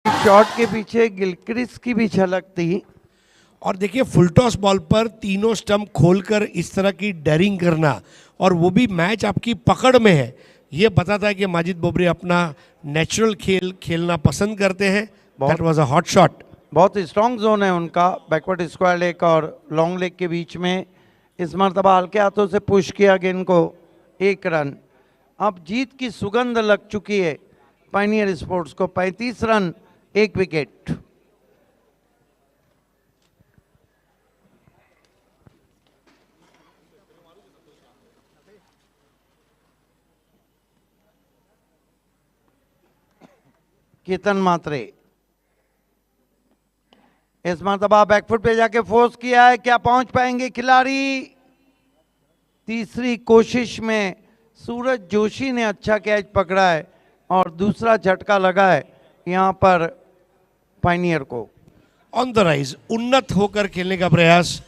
शॉट के पीछे गिलक्रिस्ट की भी झलक थी। और देखिए फुल टॉस बॉल पर तीनों स्टंप खोलकर इस तरह की डेरिंग करना, और वो भी मैच आपकी पकड़ में है, ये बताता है कि माजिद बोबरे अपना नेचुरल खेल खेलना पसंद करते हैं। That was a hot shot. बहुत स्ट्रॉन्ग जोन है उनका बैकवर्ड स्क्वायर लेग और लॉन्ग लेग के बीच में। इस मरतबा हल्के हाथों से पुश किया गेंद को, 1 रन। अब जीत की सुगंध लग चुकी है पायनियर स्पोर्ट्स को, 35 रन 1 विकेट। केतन मात्रे इस मरतबा बैकफुट पे जाके फोर्स किया है, क्या पहुंच पाएंगे खिलाड़ी? तीसरी कोशिश में सूरज जोशी ने अच्छा कैच पकड़ा है और दूसरा झटका लगा है यहां पर पायनियर को। ऑन द राइज, उन्नत होकर खेलने का प्रयास।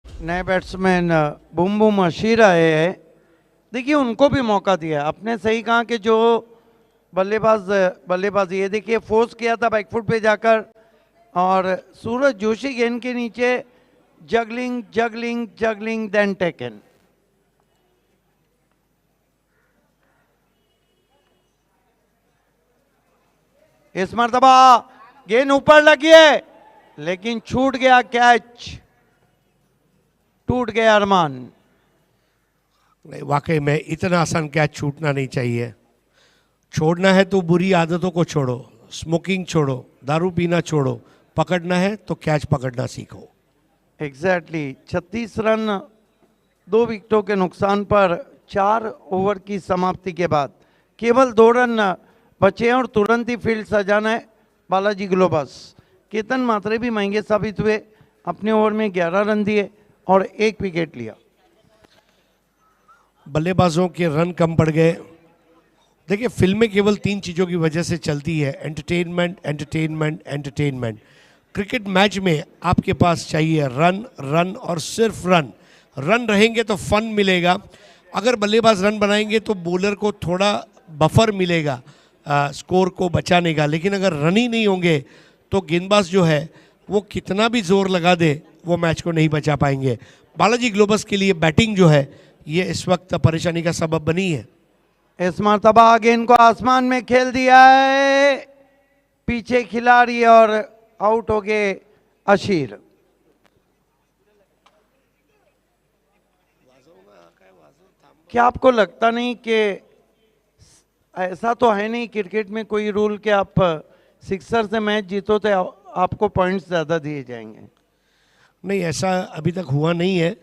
नए बैट्समैन बूम बूम अशीर आए हैं। देखिए उनको भी मौका दिया। आपने सही कहा कि जो बल्लेबाज ये देखिए फोर्स किया था बैकफुट पे जाकर, और सूरज जोशी गेंद के नीचे juggling juggling juggling then taken. इस मर्तबा गेंद ऊपर लगी है लेकिन छूट गया कैच, टूट गया अरमान। नहीं, वाकई में इतना आसान कैच छूटना नहीं चाहिए। छोड़ना है तो बुरी आदतों को छोड़ो, स्मोकिंग छोड़ो, दारू पीना छोड़ो, पकड़ना है तो कैच पकड़ना सीखो। एग्जैक्टली 36 रन 2 विकेटों के नुकसान पर 4 ओवर की समाप्ति के बाद केवल 2 रन बचे और तुरंत ही फील्ड सजाना है बालाजी ग्लोबस। केतन मात्रे भी महंगे साबित हुए, अपने ओवर में 11 रन दिए और 1 विकेट लिया। बल्लेबाजों के रन कम पड़ गए। देखिए, फिल्में केवल 3 चीज़ों की वजह से चलती है, entertainment entertainment entertainment. Cricket match में आपके पास चाहिए रन रन और सिर्फ रन। रन रहेंगे तो फन मिलेगा। अगर बल्लेबाज रन बनाएंगे तो बॉलर को थोड़ा बफर मिलेगा स्कोर को बचाने का। लेकिन अगर रन ही नहीं होंगे तो गेंदबाज जो है वो कितना भी जोर लगा दे वो मैच को नहीं बचा पाएंगे। बालाजी ग्लोबस के लिए बैटिंग जो है ये इस वक्त परेशानी का सबब बनी है। इस मर्तबा गेंद को आसमान में खेल दिया है, पीछे खिलाड़ी और आउट हो गए अशीर। क्या आपको लगता नहीं कि ऐसा तो है नहीं क्रिकेट में कोई रूल कि आप सिक्सर से मैच जीतो तो आपको पॉइंट्स ज़्यादा दिए जाएंगे? नहीं, ऐसा अभी तक हुआ नहीं है,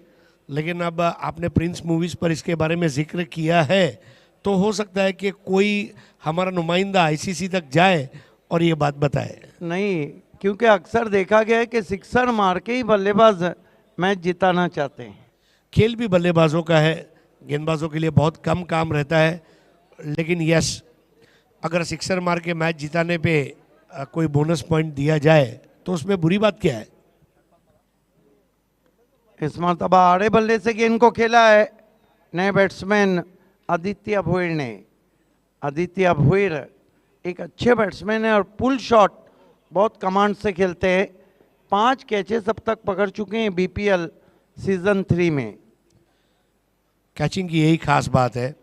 लेकिन अब आपने प्रिंस मूवीज़ पर इसके बारे में जिक्र किया है तो हो सकता है कि कोई हमारा नुमाइंदा आईसीसी तक जाए और ये बात बताए। नहीं, क्योंकि अक्सर देखा गया है कि सिक्सर मार के ही बल्लेबाज मैच जिताना चाहते हैं। खेल भी बल्लेबाजों का है, गेंदबाजों के लिए बहुत कम काम रहता है। लेकिन यस, अगर सिक्सर मार के मैच जिताने पे कोई बोनस पॉइंट दिया जाए तो उसमें बुरी बात क्या है। इस मरतबा आड़े बल्ले से गेंद को खेला है नए बैट्समैन आदित्य भोईर ने। आदित्य भोईर एक अच्छे बैट्समैन है और पुल शॉट बहुत कमांड से खेलते हैं। 5 कैचेस अब तक पकड़ चुके हैं बीपीएल सीजन 3 में। कैचिंग की यही खास बात है,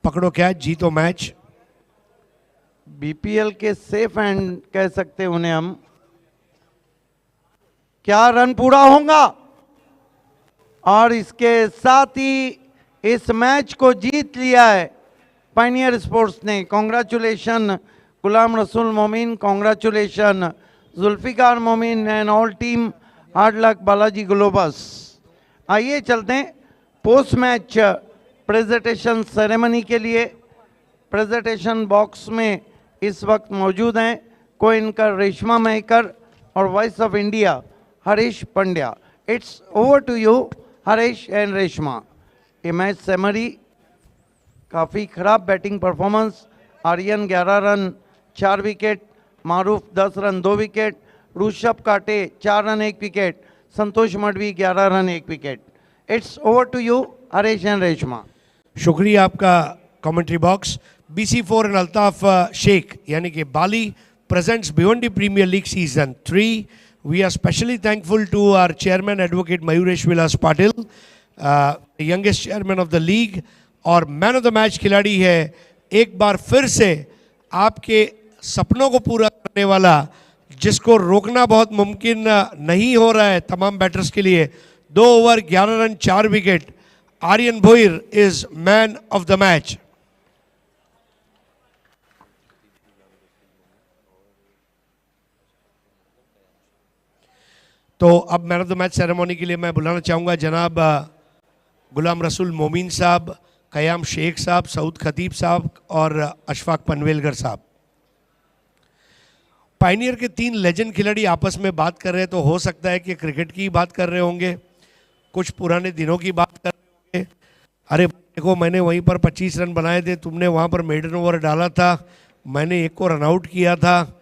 पकड़ो कैच जीतो मैच। बीपीएल के सेफ हैंड कह सकते हैं उन्हें हम। क्या रन पूरा होगा? और इसके साथ ही इस मैच को जीत लिया है पायनियर स्पोर्ट्स ने। कॉन्ग्रेचुलेशन गुलाम रसूल मोमिन, कॉन्ग्रेचुलेशन जुल्फिकार मोमिन and all team, hard luck Balaji globus. आइए चलते हैं पोस्ट मैच प्रेजेंटेशन सेरेमनी के लिए। प्रेजेंटेशन बॉक्स में इस वक्त मौजूद हैं को एंकर रेशमा महकर और voice of India Harish Pandya. It's over to you Harish and Reshma. ये मैच समरी, काफ़ी ख़राब batting performance. Aryan 11 run 4 wicket, Maruf 10 run 2 wicket, Rishabh Kate 4 run 1 wicket, Santosh Madvi 11 run 1 wicket. It's over to you Harish and Reshma. शुक्रिया आपका commentary box. BC4 and Altaf Sheikh यानी कि Bali presents Bhiwandi premier league season 3. We are specially thankful to our chairman Advocate Mayuresh Vilas Patil, youngest chairman of the league, और man of the match खिलाड़ी है एक बार फिर से आपके सपनों को पूरा करने वाला, जिसको रोकना बहुत मुमकिन नहीं हो रहा है तमाम बैटर्स के लिए। 2 over 11 run 4 wicket, Aryan Bhoir is man of the match. तो अब man of the match ceremony के लिए मैं बुलाना चाहूँगा जनाब गुलाम रसूल मोमीन साहब, कयाम शेख साहब, सऊद खतीब साहब और अशफाक पनवेलगर साहब। पायनियर के 3 लेजेंड खिलाड़ी आपस में बात कर रहे हैं तो हो सकता है कि क्रिकेट की बात कर रहे होंगे, कुछ पुराने दिनों की बात कर रहे होंगे। अरे देखो, मैंने वहीं पर 25 रन बनाए थे, तुमने वहाँ पर मेडन ओवर डाला था, मैंने एक को रन आउट किया था।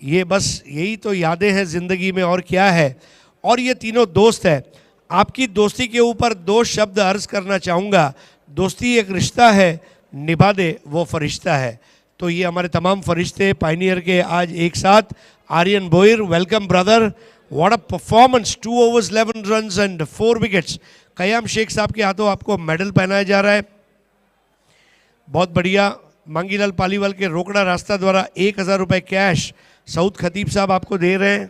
ये बस यही तो यादें हैं ज़िंदगी में, और क्या है। और ये तीनों दोस्त है। आपकी दोस्ती के ऊपर 2 शब्द अर्ज करना चाहूँगा। दोस्ती एक रिश्ता है, निभा दे वो फरिश्ता है। तो ये हमारे तमाम फरिश्ते पायनियर के आज एक साथ। Aryan Bhoir, welcome brother, what a performance, 2 overs 11 runs and 4 wickets। Qayam Sheikh साहब के हाथों आपको मेडल पहनाया जा रहा है, बहुत बढ़िया। मांगीलाल पालीवाल के रोकड़ा रास्ता द्वारा 1000 रुपये कैश सऊद खतीब साहब आपको दे रहे हैं।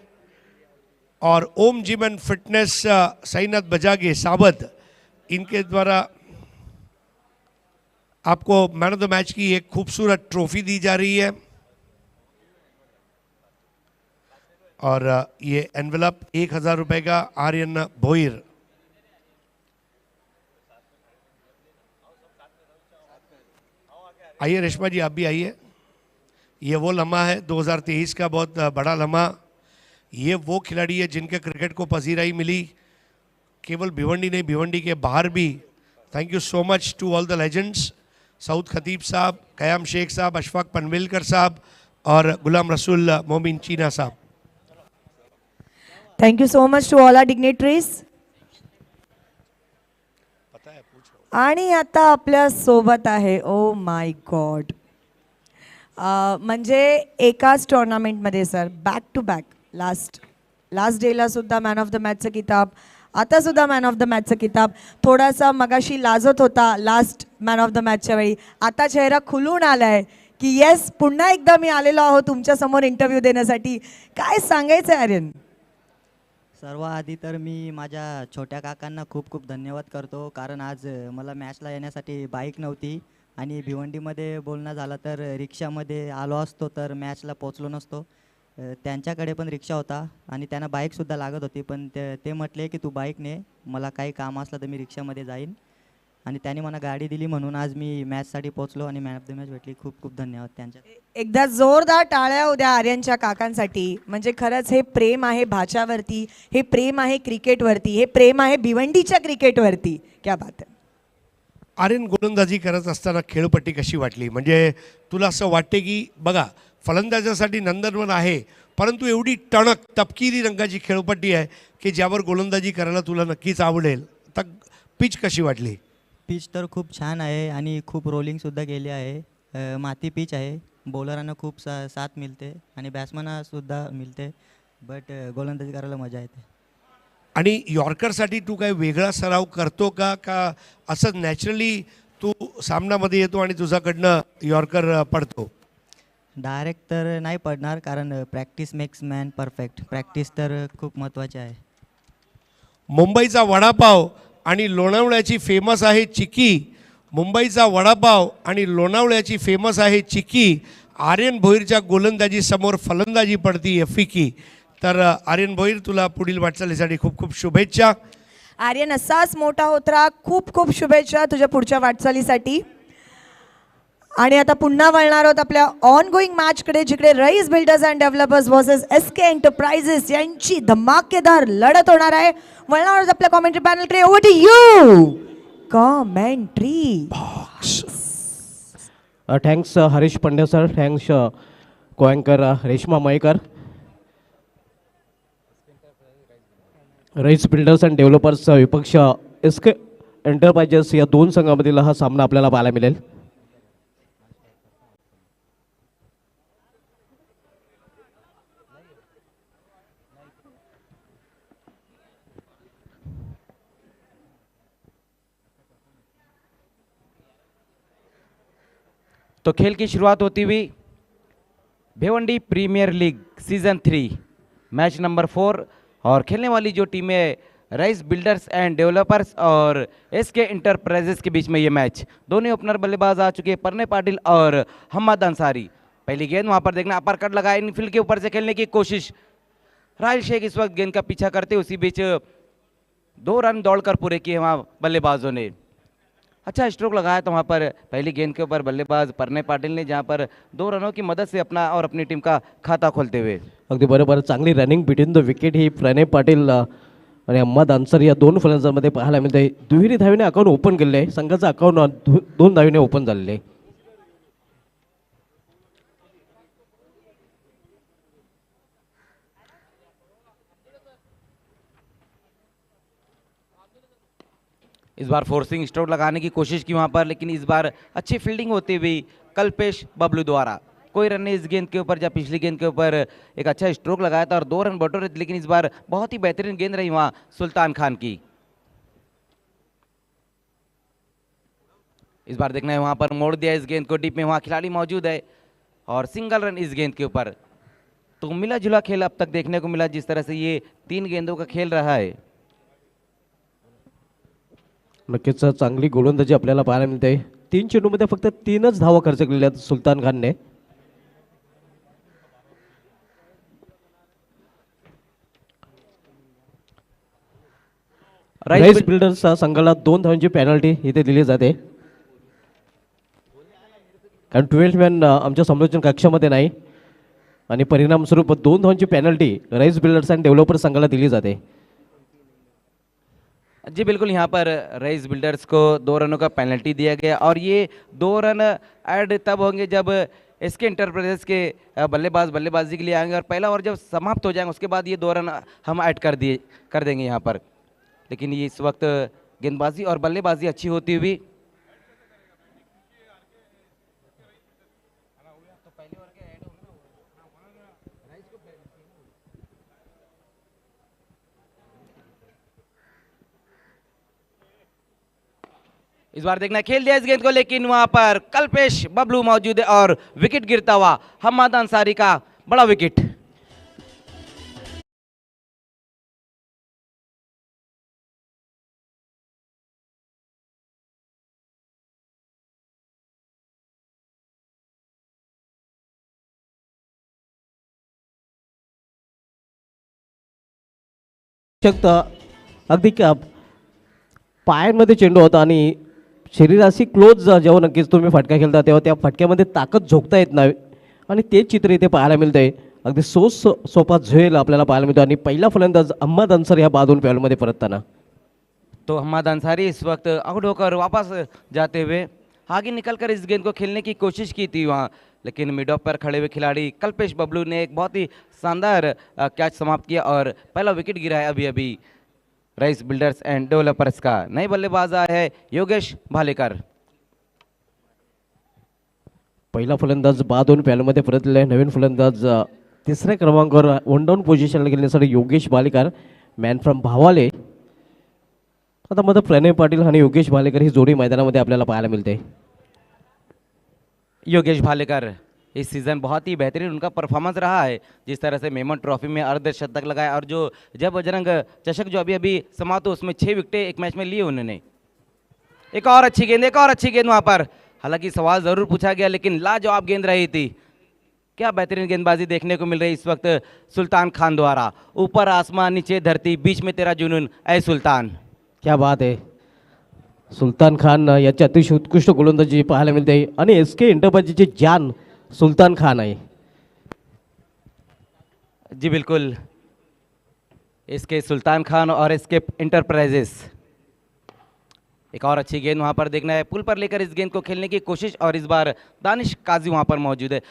और ओम gym and fitness Sainath Bajage साबत, इनके द्वारा आपको मैन ऑफ द मैच की एक खूबसूरत ट्रॉफी दी जा रही है। और ये एनवेलप 1000 रुपये का आर्यन भोईर। आइए रेशमा जी, आप भी आइए। ये वो लम्हा है 2023 का, बहुत बड़ा लम्हा। ये वो खिलाड़ी है जिनके क्रिकेट को पजीराई मिली, केवल भिवंडी नहीं, भिवंडी के बाहर भी। Thank you so much to all the legends, Saud Khatib साहब, कयाम शेख साहब, अशफाक पनवेलकर साहब और Ghulam Rasool Momin Cheena Sahab. Thank you so much to all our dignitaries. आणि आता आपल्या सोबत आहे, ओ माय गॉड, म्हणजे एकाच टुर्नामेंटमध्ये sir back to back last डेला सुद्धा मॅन ऑफ द मॅचचं किताब, आता सुद्धा मॅन ऑफ द मॅचचं किताब। थोडासा मगाशी लाजत होता लास्ट मॅन ऑफ द मॅचच्या वेळी, आता चेहरा खुलून आलाय की येस, पुन्हा एकदा मी आलेलो आहो तुमच्यासमोर इंटरव्ह्यू देण्यासाठी। काय सांगायचं आहे आर्यन? सर्वआधी तर मी माझ्या छोट्या काकांना खूप खूप धन्यवाद करतो, कारण आज मला मॅचला येण्यासाठी बाईक नव्हती आणि भिवंडीमध्ये बोलणं झालं तर रिक्षामध्ये आलो असतो तर मॅचला पोचलो नसतो। त्यांच्याकडे पण रिक्षा होता आणि त्यांना बाईकसुद्धा लागत होती, पण ते म्हटले की तू बाईक ने, मला काही काम असलं तर मी रिक्षामध्ये जाईन, आणि त्यांनी मला गाडी दिली म्हणून आज मी मॅचसाठी पोचलो आणि मॅन ऑफ द मॅच भेटली। खूप खूप धन्यवाद त्यांच्या। एकदा जोरदार टाळ्या उद्या आर्यनच्या काकांसाठी। म्हणजे खरंच हे प्रेम आहे भाच्यावरती, हे प्रेम आहे क्रिकेटवरती, हे प्रेम आहे भिवंडीच्या क्रिकेटवरती। क्या बात आहे। आर्यन, गोलंदाजी करत असताना खेळपट्टी कशी वाटली? म्हणजे तुला असं वाटते की बघा, फलंदाजासाठी नंदनवन आहे, परंतु एवढी टणक तपकिरी रंगाची खेळपट्टी आहे की ज्यावर गोलंदाजी करायला तुला नक्कीच आवडेल। तर पिच कशी वाटली? पिच तर खूप छान आहे आणि खूप रोलिंगसुद्धा केली आहे। माती पिच आहे, बॉलरांना खूप साथ मिळते आणि बॅट्समनसुद्धा मिळते, बट गोलंदाजी करायला मजा येते। आणि यॉर्करसाठी तू काय वेगळा सराव करतो का, का असं नॅचरली तू सामनामध्ये येतो आणि तुझ्याकडनं यॉर्कर पडतो? डायरेक्ट तर नाही पडणार, कारण practice makes man perfect, practice तर खूप महत्त्वाची आहे। मुंबईचा वडापाव आणि लोणावळ्याची फेमस आहे चिकी, मुंबईचा वडापाव आणि लोणावळ्याची फेमस आहे चिकी। आर्यन भोईरच्या गोलंदाजी समोर फलंदाजी पडती फिकी। तर आर्यन भोईर, तुला पुढील वाटचालीसाठी खूप खूप शुभेच्छा। आर्यन असाच मोठा होत राहा, खूप खूप शुभेच्छा तुझ्या पुढच्या वाटचालीसाठी। आणि आता पुन्हा वळणार आहोत आपल्या ऑन गोईंग मॅचकडे, जिकडे Rais builders and developers versus SK enterprises यांची धमाकेदार लढत होणार आहे। वळणार आहोत आपल्या कॉमेंट्री पॅनलकडे। Over to you commentary box. Thanks Harish Pandya sir, thanks को अँकर Reshma Mayekar. Rais builders and developers विपक्ष एसके एंटरप्राइजेस या दोन संघामधील हा सामना आपल्याला पाहायला मिळेल। तो खेल की शुरुआत होती हुई Bhiwandi premier league season 3 match number 4, और खेलने वाली जो टीमें राइस बिल्डर्स एंड डेवलपर्स और एसके इंटरप्राइजेस के बीच में ये मैच। दोनों ओपनर बल्लेबाज आ चुके हैं, परने पाटिल और हमद अंसारी। पहली गेंद वहाँ पर देखना, अपर कट लगा, इनफील्ड के ऊपर से खेलने की कोशिश। राहिल शेख इस वक्त गेंद का पीछा करते, उसी बीच 2 रन दौड़कर पूरे किए वहाँ बल्लेबाजों ने। अच्छा स्ट्रोक लगाया था वहाँ पर पहली गेंद के ऊपर बल्लेबाज परने पाटिल ने, जहाँ पर 2 रनों की मदद से अपना और अपनी टीम का खाता खोलते हुए। अगदी बरोबर, चांगली रनिंग बिटवीन द विकेट ही प्रणय पाटील आणि अहमद अन्सारी या दोन फलंदाजांमध्ये पाहायला मिळते। दुहेरी धावीने अकाउंट ओपन केलेले आहे, संघाचं अकाउंट 2 धावीने ओपन झालेले आहे। इस बार फोर्सिंग स्ट्रोक लगाने की कोशिश की वहाँ पर, लेकिन इस बार अच्छी फील्डिंग होती हुई कल्पेश बबलू द्वारा। कोई रन ने इस गेंद के ऊपर या पिछली गेंद के ऊपर एक अच्छा स्ट्रोक लगाया था और 2 रन बटोरे थे, लेकिन इस बार बहुत ही बेहतरीन गेंद रही वहाँ सुल्तान खान की। इस बार देखना है वहाँ पर मोड़ दिया इस गेंद को डीप में, वहाँ खिलाड़ी मौजूद है और सिंगल रन इस गेंद के ऊपर। तो मिला जुला खेल अब तक देखने को मिला, जिस तरह से ये 3 गेंदों का खेल रहा है। नक्कीच चांगली गोलंदाजी आपल्याला पाहायला मिळते. 3 चेंडूमध्ये फक्त 3च धावा खर्च केलेल्या आहेत सुलतान खानने. राईस बिल्डर्स संघाला 2 धावांची पेनल्टी इथे दिली जाते, कारण 12 मॅन आमच्या समालोचन कक्षामध्ये नाही आणि परिणामस्वरूप 2 धावांची पेनल्टी राईस बिल्डर्स आणि डेव्हलपर संघाला दिली जाते. जी बिल्कुल, यहाँ पर रईस बिल्डर्स को 2 रनों का पेनल्टी दिया गया और ये 2 रन ऐड तब होंगे जब एसके इंटरप्राइजेस के बल्लेबाजी के लिए आएंगे और पहला ओवर जब समाप्त हो जाएंगे उसके बाद ये 2 रन हम ऐड कर देंगे यहाँ पर। लेकिन ये इस वक्त गेंदबाजी और बल्लेबाजी अच्छी होती हुई इस बार देखना खेल दिया इस गेंद को, लेकिन वहां पर कल्पेश बबलू मौजूद है और विकेट गिरता हुआ हम्मद अंसारी का बड़ा विकेट। शकता अगदी पायांमध्ये चेंडू होता आणि शरीराशी क्लोज जेव्हा नक्कीच तुम्ही फटका खेळता तेव्हा त्या फटक्यामध्ये ताकद झोकता येत नाही आणि तेच चित्र इथे पाहायला मिळतंय. अगदी सोपा झेल आपल्याला पाहायला मिळतो आणि पहिला फलंदाज अहमद अन्सारी या बादून पॅलमध्ये परतताना. तो अहमद अंसारी इस वक्त आउट होकर वापस जाते हुए आगे निकलकर इस गेंद को खेलने की कोशिश की थी वहाँ, लेकिन मिड ऑफ पर खड़े हुए खिलाड़ी कल्पेश बबलू ने एक बहुत ही शानदार कैच समाप्त किया और पहला विकेट गिरा है अभी अभी राइस बिल्डर्स एंड डेवलपर्स का. नए बल्लेबाज आया है योगेश भालेकर. पहिला फलंदाज बादून पॅलमध्ये परतलेला आहे. नवीन फलंदाज तिसऱ्या क्रमांकावर वन डाऊन पोझिशनला गेल्यासाठी योगेश भालेकर, मॅन फ्रॉम भावाले. आता मध्ये प्रणय पाटील आणि योगेश भालेकर ही जोडी मैदानामध्ये आपल्याला पाहायला मिळते. योगेश भालेकर इस सीज़न बहुत ही बेहतरीन उनका परफॉर्मेंस रहा है, जिस तरह से मेमन ट्रॉफी में अर्धशतक लगाया और जो जब बजरंग चषक जो अभी अभी समाप्त हो उसमें 6 विकेटें एक मैच में लिए उन्होंने. एक और अच्छी गेंद वहाँ पर, हालांकि सवाल ज़रूर पूछा गया लेकिन लाजवाब गेंद रही थी. क्या बेहतरीन गेंदबाजी देखने को मिल रही इस वक्त सुल्तान खान द्वारा. ऊपर आसमान नीचे धरती बीच में तेरा जुनून ऐ सुल्तान. क्या बात आहे. सुलतान खान याची अतिशय उत्कृष्ट गोलंदाजी पाहायला मिळते आणि एस के इंटरप्राइजेसची जान सुल्तान खान आहे. जी बिल्कुल, इसके सुल्तान खान और इसके इंटरप्राइजेस. एक और अच्छी गेंद वहाँ पर देखना है, पुल पर लेकर इस गेंद को खेलने की कोशिश और इस बार दानिश काजी वहाँ पर मौजूद है.